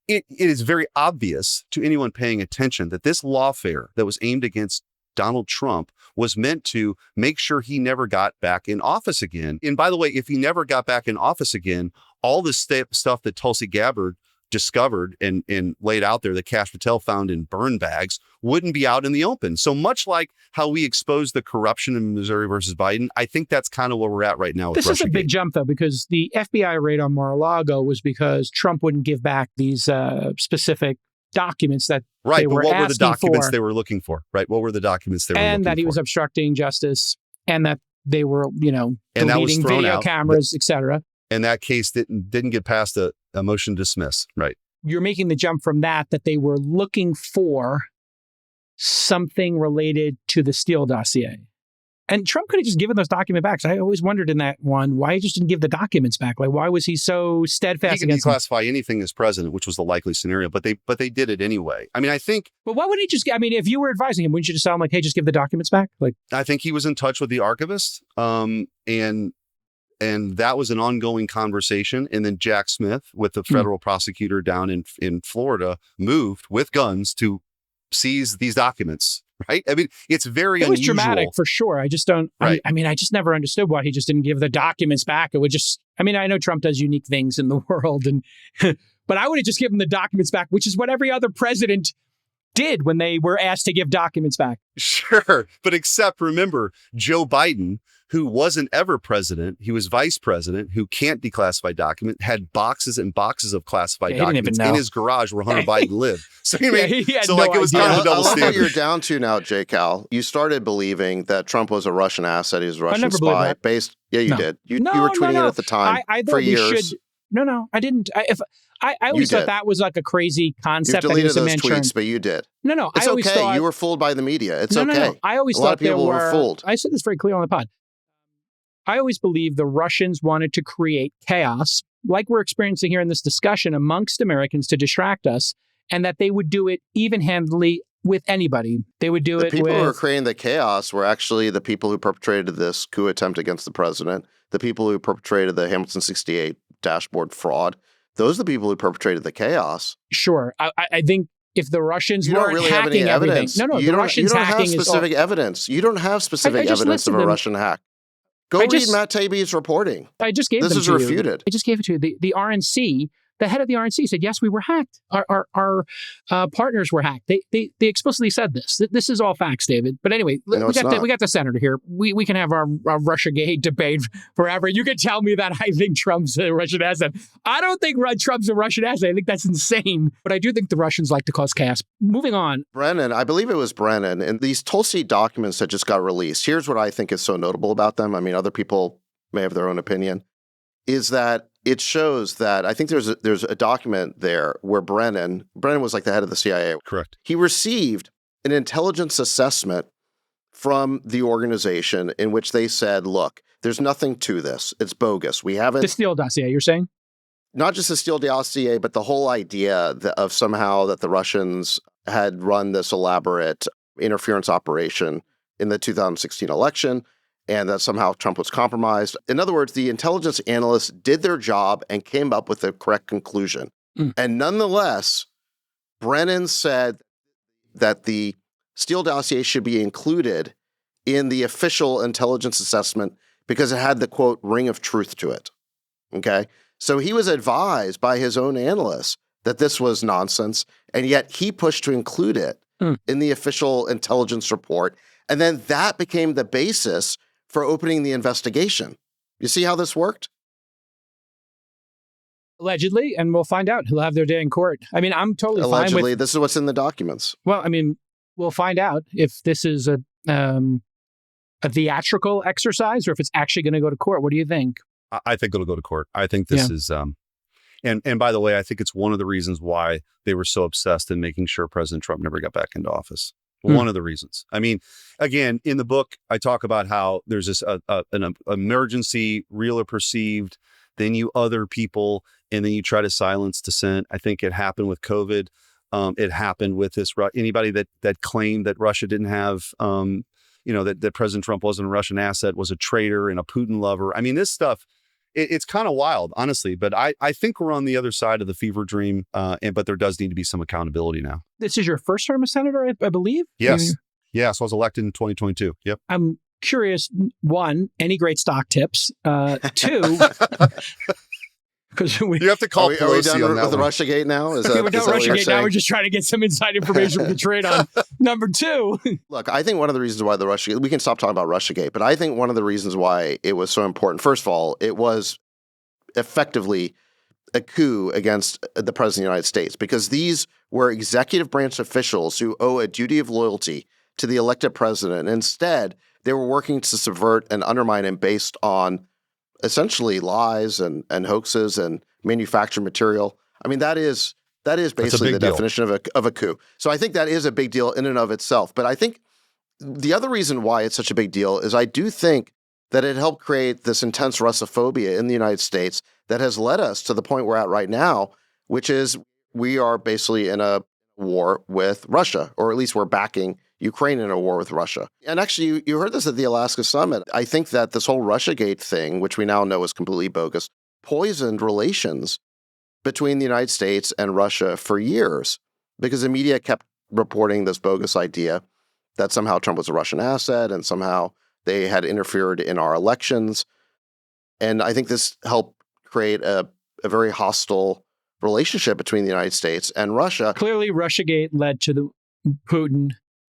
it is very obvious to anyone paying attention that this lawfare that was aimed against Donald Trump was meant to make sure he never got back in office again. And by the way, if he never got back in office again, all the stuff that Tulsi Gabbard discovered and laid out there that Kash Patel found in burn bags wouldn't be out in the open. So much like how we exposed the corruption in Missouri versus Biden, I think that's kind of where we're at right now with This is a Russiagate. big jump, though, because the FBI raid on Mar-a-Lago was because Trump wouldn't give back these specific documents that Right, they but were what were the asking documents for, they were looking for? Right, what were the documents they were looking for? and that he was obstructing justice, and that they were, And that was deleting thrown video out. cameras, etc. And that case didn't get past a motion to dismiss. Right. You're making the jump from that they were looking for something related to the Steele dossier. And Trump could have just given those documents back. So I always wondered in that one, why he just didn't give the documents back? Like, why was he so steadfast He can against them? declassify anything as president, which was the likely scenario, but they did it anyway. I mean, I think But why wouldn't he just, if you were advising him, wouldn't you just tell him, like, hey, just give the documents back? Like, he was in touch with the archivist, and that was an ongoing conversation. And then Jack Smith, with the federal prosecutor down in Florida, moved with guns to seize these documents. Right? I mean, it's very it was unusual. dramatic for sure. I just don't, Right. I just never understood why he just didn't give the documents back. It would just, I know Trump does unique things in the world, and but I would have just given the documents back, which is what every other president did when they were asked to give documents back. Sure. But except remember, Joe Biden, who wasn't ever president, he was vice president, who can't declassify document, had boxes and boxes of classified documents in his garage where Hunter Biden lived. So, he had so no it was idea. kind of a double I love what standard. you're down to now, J. Cal. You started believing that Trump was a Russian asset. He was a Russian never believed spy. that. Yeah, you No. did. You No, were tweeting no. it at the time I for thought we years. should. No, I didn't. I always You thought did. that was like a crazy You've concept. That he deleted was a those Manchurian. tweets, but you did. No, It's I always okay. thought You were fooled by the media. It's okay. No. I always A lot thought of people there were fooled. I said this very clearly on the pod. I always believed the Russians wanted to create chaos, like we're experiencing here in this discussion, amongst Americans to distract us, and that they would do it even-handedly with anybody. They would do The it people with... who were creating the chaos were actually the people who perpetrated this coup attempt against the president, the people who perpetrated the Hamilton 68 dashboard fraud. Those are the people who perpetrated the chaos. Sure. I think if the Russians You don't weren't really have hacking any everything... evidence. No, you the don't, Russians you don't hacking have is... specific evidence. You don't have specific just evidence of listed a them. Russian hack. Go I read just- Matt Taibbi's reporting. I just gave This them is to you. refuted. I just gave it to you. The RNC, the head of the RNC said, yes, we were hacked. Our partners were hacked. They explicitly said this. This is all facts, David. But anyway, No, we got the senator here. We can have our Russiagate debate forever. You can tell me that I think Trump's a Russian asset. I don't think Trump's a Russian asset. I think that's insane. But I do think the Russians like to cause chaos. Moving on. Brennan, I believe it was Brennan, and these Tulsi documents that just got released. Here's what I think is so notable about them. I mean, other people may have their own opinion, is that it shows that I think there's a document there where Brennan was like the head of the CIA. Correct. He received an intelligence assessment from the organization in which they said, look, there's nothing to this. It's bogus. We haven't, The Steele dossier, you're saying? not just the Steele dossier, but the whole idea of somehow that the Russians had run this elaborate interference operation in the 2016 election, and that somehow Trump was compromised. In other words, the intelligence analysts did their job and came up with the correct conclusion. And nonetheless, Brennan said that the Steele dossier should be included in the official intelligence assessment because it had the, quote, ring of truth to it. Okay? So he was advised by his own analysts that this was nonsense, and yet he pushed to include it in the official intelligence report. And then that became the basis for opening the investigation. You see how this worked? Allegedly, and we'll find out. He'll have their day in court. I mean, I'm totally fine Allegedly, with... this is what's in the documents. Well, I mean, we'll find out if this is a theatrical exercise or if it's actually going to go to court. What do you think? I think it'll go to court. I think this is, and by the way, I think it's one of the reasons why they were so obsessed in making sure President Trump never got back into office. One of the reasons. I mean, again, in the book, I talk about how there's this an emergency, real or perceived, then you other people, and then you try to silence dissent. I think it happened with COVID. It happened with this anybody that claimed that Russia didn't have, that President Trump wasn't a Russian asset, was a traitor and a Putin lover. I mean, this stuff it's kind of wild, honestly. But I think we're on the other side of the fever dream, but there does need to be some accountability now. This is your first term as senator, I believe? Yes. Yeah, so I was elected in 2022. Yep. I'm curious, one, any great stock tips? Two, because you have to call Are we done on with the one. Russiagate now? Is we're that done what you're Russiagate now. saying? We're just trying to get some inside information from the trade on. Number two, Look, I think one of the reasons why the Russiagate, we can stop talking about Russiagate, but I think one of the reasons why it was so important, first of all, it was effectively a coup against the President of the United States, because these were executive branch officials who owe a duty of loyalty to the elected president. Instead, they were working to subvert and undermine him based on essentially lies and hoaxes and manufactured material. I mean, that is basically the definition of a coup. So I think that is a big deal in and of itself. But I think the other reason why it's such a big deal is I do think that it helped create this intense Russophobia in the United States that has led us to the point we're at right now, which is we are basically in a war with Russia, or at least we're backing Ukraine in a war with Russia. And actually, you heard this at the Alaska summit. I think that this whole Russiagate thing, which we now know is completely bogus, poisoned relations between the United States and Russia for years, because the media kept reporting this bogus idea that somehow Trump was a Russian asset and somehow they had interfered in our elections. And I think this helped create a very hostile relationship between the United States and Russia. clearly Russiagate led to the Putin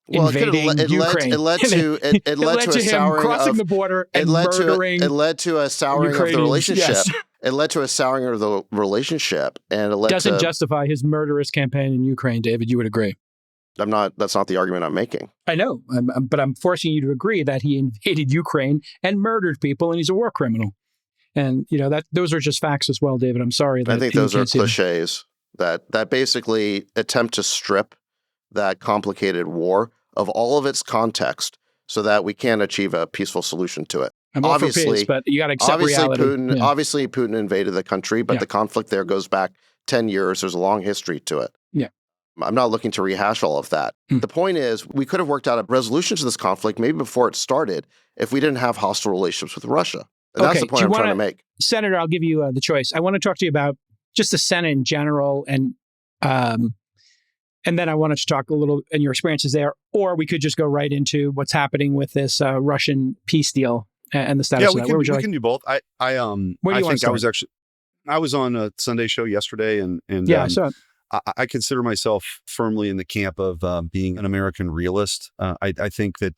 Well, invading Ukraine. it led to a him souring crossing of the border and it led murdering to a souring of the Ukrainians. relationship. Yes. It led to a souring of the relationship, and it led Doesn't to. justify his murderous campaign in Ukraine, David. You would agree. That's not the argument I'm making. I know, but I'm forcing you to agree that he invaded Ukraine and murdered people, and he's a war criminal. And those are just facts as well, David. I'm sorry. I think those are cliches that basically attempt to strip that complicated war of all of its context so that we can achieve a peaceful solution to it. I'm all for peace, but you got to accept reality. Obviously, Putin invaded the country, but the conflict there goes back 10 years. There's a long history to it. Yeah. I'm not looking to rehash all of that. The point is, we could have worked out a resolution to this conflict maybe before it started if we didn't have hostile relationships with Russia. And that's the point I'm trying to make. Senator, I'll give you the choice. I want to talk to you about just the Senate in general, and then I wanted to talk a little in your experiences there, or we could just go right into what's happening with this Russian peace deal and the status of that. We can do both. I was on a Sunday show yesterday, and I saw it. I consider myself firmly in the camp of being an American realist. I think that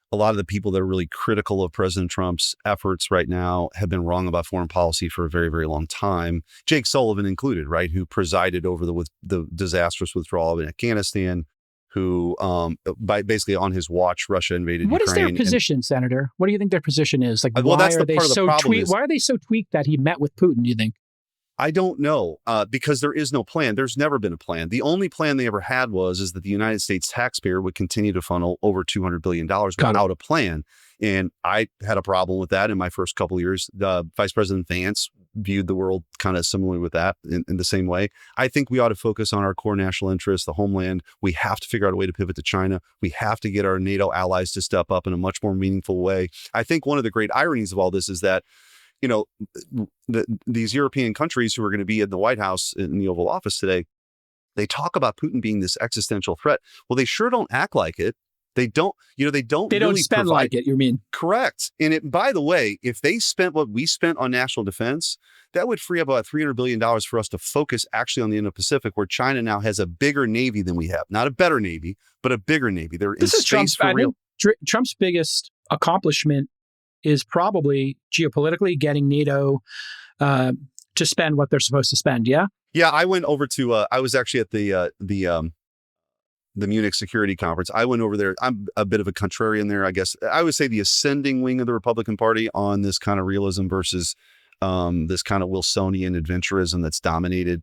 a lot of the people that are really critical of President Trump's efforts right now have been wrong about foreign policy for a very, very long time. Jake Sullivan included, right, who presided over the disastrous withdrawal in Afghanistan, who basically on his watch, Russia invaded Ukraine. What is their position, Senator? What do you think their position is? Like, well, that's the part of the problem. Why are they so tweaked that he met with Putin, do you think? I don't know, because there is no plan. There's never been a plan. The only plan they ever had is that the United States taxpayer would continue to funnel over $200 billion without a plan. And I had a problem with that in my first couple of years. Vice President Vance viewed the world kind of similarly with that in the same way. I think we ought to focus on our core national interests, the homeland. We have to figure out a way to pivot to China. We have to get our NATO allies to step up in a much more meaningful way. I think one of the great ironies of all this is that these European countries who are going to be in the White House in the Oval Office today, they talk about Putin being this existential threat. Well, they sure don't act like it. They don't really spend like it, you mean? Correct. And by the way, if they spent what we spent on national defense, that would free up about $300 billion for us to focus actually on the Indo-Pacific, where China now has a bigger Navy than we have. Not a better Navy, but a bigger Navy. This is Trump's biggest accomplishment is probably geopolitically getting NATO to spend what they're supposed to spend. Yeah. Yeah. I went over to, I was actually at the Munich Security Conference. I went over there. I'm a bit of a contrarian there, I guess. I would say the ascending wing of the Republican Party on this kind of realism versus this kind of Wilsonian adventurism that's dominated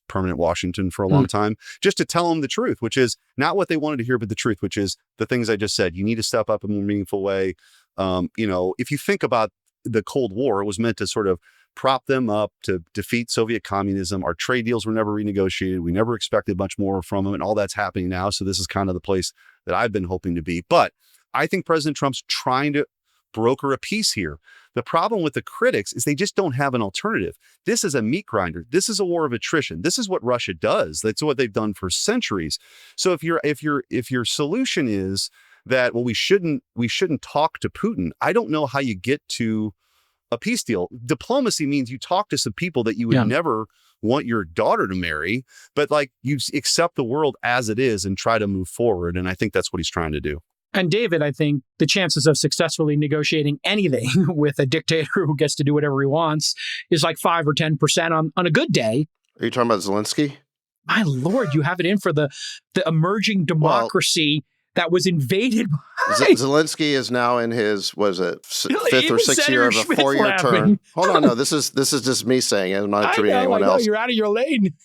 permanent Washington for a long time, just to tell them the truth, which is not what they wanted to hear, but the truth, which is the things I just said. You need to step up in a more meaningful way. If you think about the Cold War, it was meant to sort of prop them up to defeat Soviet communism. Our trade deals were never renegotiated. We never expected much more from them, and all that's happening now. So this is kind of the place that I've been hoping to be. But I think President Trump's trying to broker a peace here. The problem with the critics is they just don't have an alternative. This is a meat grinder. This is a war of attrition. This is what Russia does. That's what they've done for centuries. So if your solution is that, well, we shouldn't talk to Putin, I don't know how you get to a peace deal. Diplomacy means you talk to some people that you would never want your daughter to marry, but like you accept the world as it is and try to move forward. And I think that's what he's trying to do. And David, I think the chances of successfully negotiating anything with a dictator who gets to do whatever he wants is like 5 or 10% on a good day. Are you talking about Zelensky? My Lord, you have it in for the emerging democracy that was invaded by... Zelensky is now in his, was it, fifth or sixth year of a 4-year term. Hold on, no, this is just me saying it. I'm not attributing anyone else. You're out of your lane.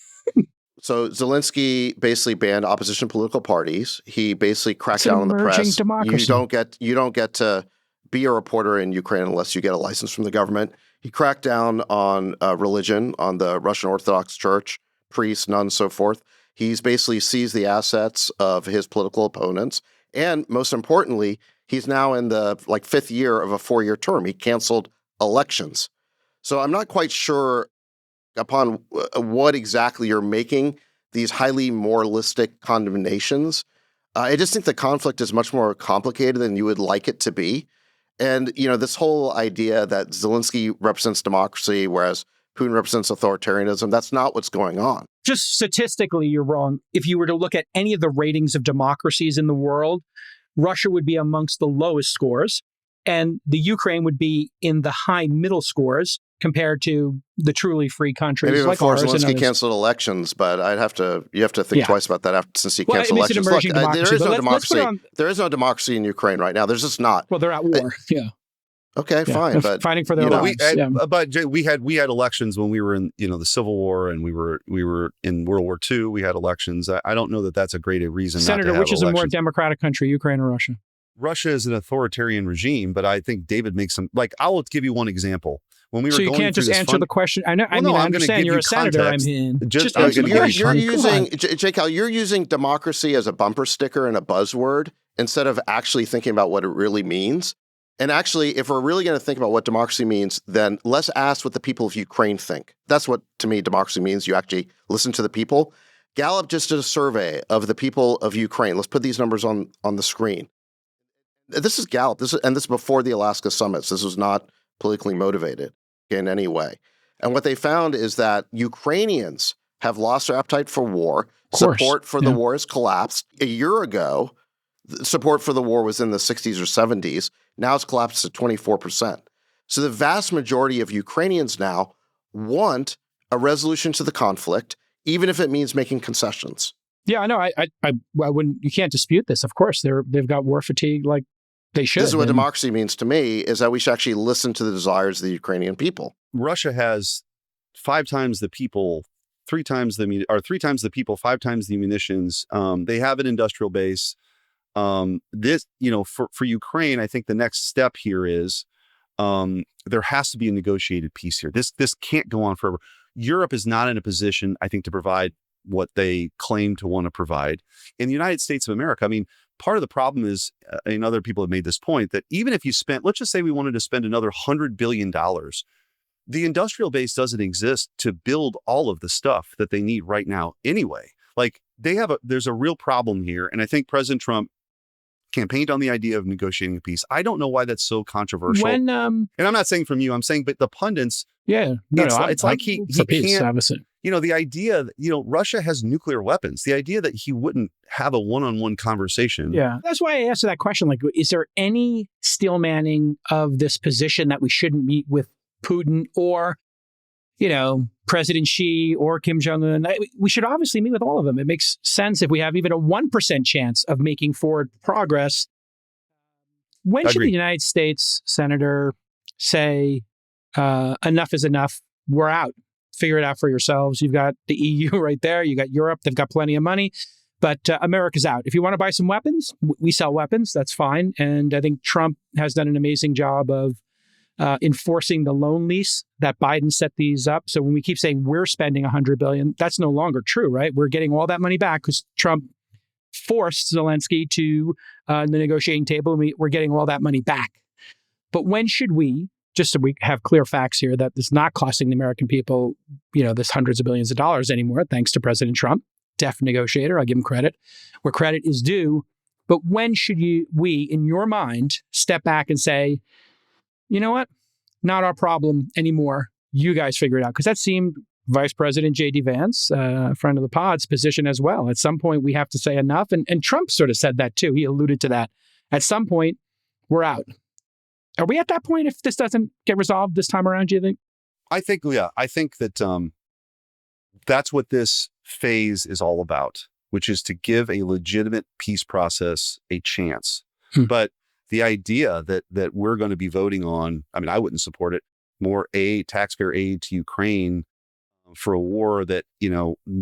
So Zelensky basically banned opposition political parties. He basically cracked down on the press. Democracy. You don't get to be a reporter in Ukraine unless you get a license from the government. He cracked down on religion, on the Russian Orthodox Church, priests, nuns, so forth. He's basically seized the assets of his political opponents. And most importantly, he's now in the 5th year of a 4-year term. He canceled elections. So I'm not quite sure upon what exactly you're making these highly moralistic condemnations. I just think the conflict is much more complicated than you would like it to be. And, this whole idea that Zelensky represents democracy, whereas Putin represents authoritarianism, that's not what's going on. Just statistically, you're wrong. If you were to look at any of the ratings of democracies in the world, Russia would be amongst the lowest scores, and the Ukraine would be in the high middle scores compared to the truly free countries maybe like before ours. Zelensky canceled elections, but you have to think twice about that since he canceled elections. Look, there is no democracy. There is no democracy in Ukraine right now. There's just not. Well, they're at war. Okay, fine, but fighting for their lives. But we had elections when we were in the Civil War and we were in World War II. We had elections. I don't know that that's a great reason. Senator, not to have which is elections. a more democratic country, Ukraine or Russia? Russia is an authoritarian regime, but I think David makes some. I will give you one example. When we were so you going can't just answer the question. I know. I understand you're a senator. Context. Just answer the question. You're using J-Cal. You're using democracy as a bumper sticker and a buzzword instead of actually thinking about what it really means. And actually, if we're really going to think about what democracy means, then let's ask what the people of Ukraine think. That's what, to me, democracy means. You actually listen to the people. Gallup just did a survey of the people of Ukraine. Let's put these numbers on the screen. This is Gallup. This is before the Alaska summits. This was not politically motivated in any way. And what they found is that Ukrainians have lost their appetite for war. Support for the war has collapsed. A year ago, support for the war was in the 60s or 70s. Now it's collapsed to 24%. So the vast majority of Ukrainians now want a resolution to the conflict, even if it means making concessions. Yeah, I know. I wouldn't. You can't dispute this. Of course, they've got war fatigue, like they should. This is what democracy means to me: is that we should actually listen to the desires of the Ukrainian people. Russia has 5 times the people, 3 times the people, 5 times the munitions. They have an industrial base. This, for Ukraine, I think the next step here is there has to be a negotiated peace here. This can't go on forever. Europe is not in a position, I think, to provide what they claim to want to provide. In the United States of America, I mean, part of the problem is, and other people have made this point, that even if you spent, let's just say we wanted to spend another $100 billion, the industrial base doesn't exist to build all of the stuff that they need right now anyway. There's a real problem here. And I think President Trump campaigned on the idea of negotiating a peace. I don't know why that's so controversial. And I'm not saying from you, I'm saying, but the pundits. Yeah. It's like he peace, can't, obviously. The idea that, Russia has nuclear weapons. The idea that he wouldn't have a one-on-one conversation. Yeah. That's why I asked that question. Is there any steel manning of this position that we shouldn't meet with Putin or, President Xi or Kim Jong-un? We should obviously meet with all of them. It makes sense if we have even a 1% chance of making forward progress. When should the United States, Senator, say, enough is enough, we're out? Figure it out for yourselves. You've got the EU right there. You got Europe. They've got plenty of money. But America's out. If you want to buy some weapons, we sell weapons. That's fine. And I think Trump has done an amazing job of enforcing the loan lease that Biden set these up. So when we keep saying we're spending $100 billion, that's no longer true, right? We're getting all that money back because Trump forced Zelensky to the negotiating table, and we're getting all that money back. But when should we, just so we have clear facts here, that this is not costing the American people, this hundreds of billions of dollars anymore, thanks to President Trump, deft negotiator, I'll give him credit, where credit is due. But when should we, in your mind, step back and say, you know what? Not our problem anymore. You guys figure it out. Because that seemed Vice President J.D. Vance, friend of the pod's position as well. At some point, we have to say enough. And Trump sort of said that too. He alluded to that. At some point, we're out. Are we at that point if this doesn't get resolved this time around, do you think? I think that that's what this phase is all about, which is to give a legitimate peace process a chance. But the idea that we're going to be voting on, I mean, I wouldn't support it, more taxpayer aid to Ukraine for a war that,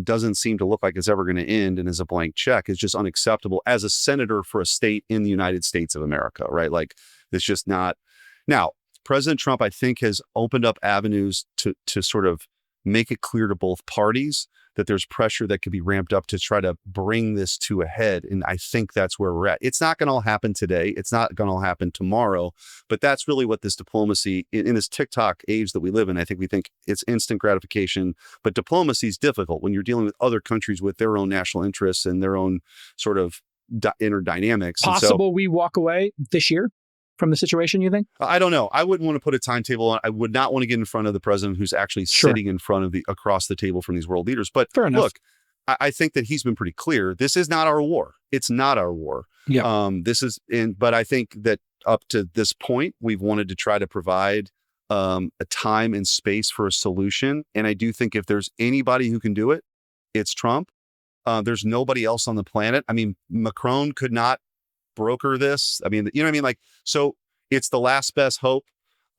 doesn't seem to look like it's ever going to end and is a blank check is just unacceptable as a senator for a state in the United States of America, right? Like, it's just not. Now, President Trump, I think, has opened up avenues to sort of make it clear to both parties that there's pressure that could be ramped up to try to bring this to a head. And I think that's where we're at. It's not going to all happen today. It's not going to all happen tomorrow. But that's really what this diplomacy in this TikTok age that we live in, I think we think it's instant gratification. But diplomacy is difficult when you're dealing with other countries with their own national interests and their own sort of inner dynamics. Possible we walk away this year from the situation, you think? I don't know. I wouldn't want to put a timetable on. I would not want to get in front of the president who's actually sitting in front of across the table from these world leaders. But fair enough. Look, I think that he's been pretty clear. This is not our war. It's not our war. Yeah. But I think that up to this point, we've wanted to try to provide a time and space for a solution. And I do think if there's anybody who can do it, it's Trump. There's nobody else on the planet. I mean, Macron could not broker this. I mean, you know what I mean? Like, so it's the last best hope.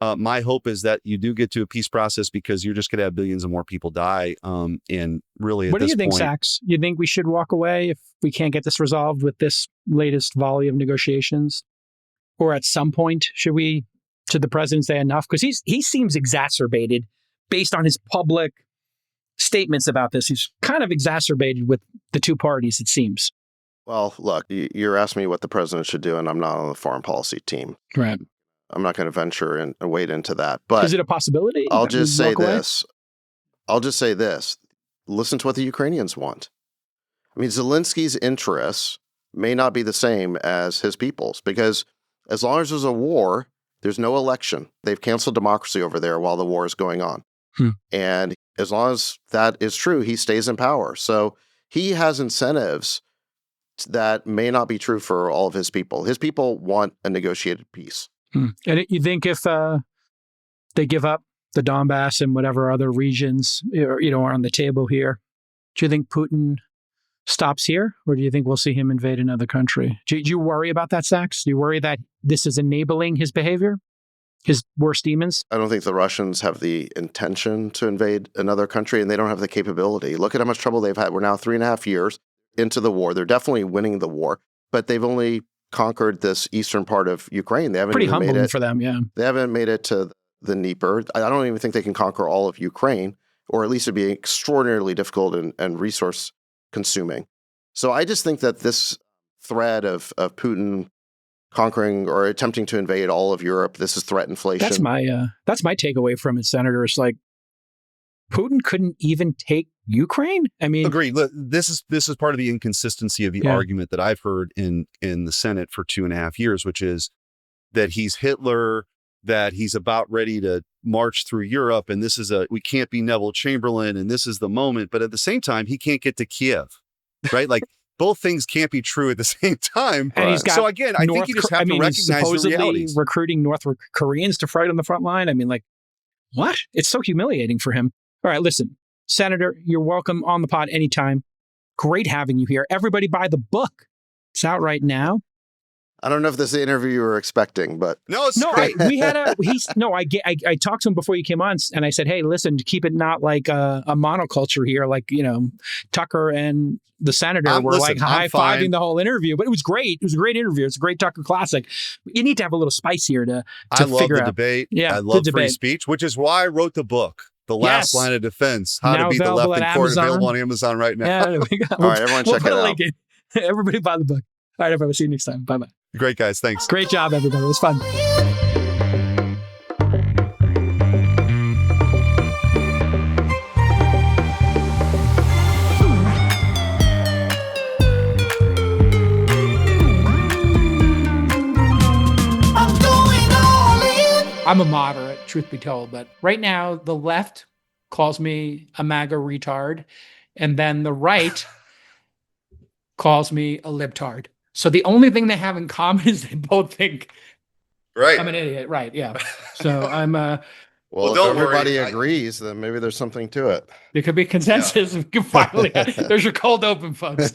My hope is that you do get to a peace process because you're just going to have billions of more people die. And really, what do you think, Sachs? You think we should walk away if we can't get this resolved with this latest volley of negotiations? Or at some point, should the president say enough? Because he seems exacerbated based on his public statements about this. He's kind of exacerbated with the two parties, it seems. Well, look, you're asking me what the president should do, and I'm not on the foreign policy team. Right. I'm not going to venture and wade into that. But is it a possibility? I'll just say this. Listen to what the Ukrainians want. I mean, Zelensky's interests may not be the same as his people's, because as long as there's a war, there's no election. They've canceled democracy over there while the war is going on. And as long as that is true, he stays in power. So he has incentives that may not be true for all of his people. His people want a negotiated peace. And you think if they give up the Donbass and whatever other regions are on the table here, do you think Putin stops here, or do you think we'll see him invade another country? Do you worry about that, Sachs? Do you worry that this is enabling his behavior, his worst demons? I don't think the Russians have the intention to invade another country, and they don't have the capability. Look at how much trouble they've had. We're now 3.5 years into the war. They're definitely winning the war, but they've only conquered this eastern part of Ukraine. They haven't pretty even humbling made it for them, yeah. They haven't made it to the Dnieper. I don't even think they can conquer all of Ukraine, or at least it'd be extraordinarily difficult and resource consuming. So I just think that this thread of Putin conquering or attempting to invade all of Europe, this is threat inflation. That's my takeaway from it, Senator. It's like Putin couldn't even take Ukraine. I mean, agreed. Look, this is part of the inconsistency of the argument that I've heard in the Senate for 2.5 years, which is that he's Hitler, that he's about ready to march through Europe, and we can't be Neville Chamberlain, and this is the moment. But at the same time, he can't get to Kiev, right? Like both things can't be true at the same time. And he's got so again, I think you just have to recognize the realities. Recruiting North Koreans to fight on the front line. I mean, like, what? It's so humiliating for him. All right, listen, Senator, you're welcome on the pod anytime. Great having you here. Everybody buy the book. It's out right now. I don't know if this is the interview you were expecting, but it's great. I talked to him before you came on, and I said, hey, listen, keep it not like a monoculture here, like, Tucker and the senator were high-fiving the whole interview, but it was great. It was a great interview. It's a great Tucker classic. You need to have a little spice here to I love figure the out. Debate. Yeah, I love free speech, which is why I wrote the book. The Last Line of Defense, How to Beat the Left in Court, available on Amazon right now. Yeah, all right, everyone check it out. Everybody buy the book. All right, everybody, see you next time. Bye-bye. Great, guys. Thanks. Great job, everybody. It was fun. I'm a moderate, truth be told, but right now the left calls me a MAGA retard, and then the right calls me a libtard. So the only thing they have in common is they both think I'm an idiot. Right. Yeah. So I'm Well, if don't everybody worry. agrees, then maybe there's something to it. there could be consensus. We can finally there's your cold open, folks.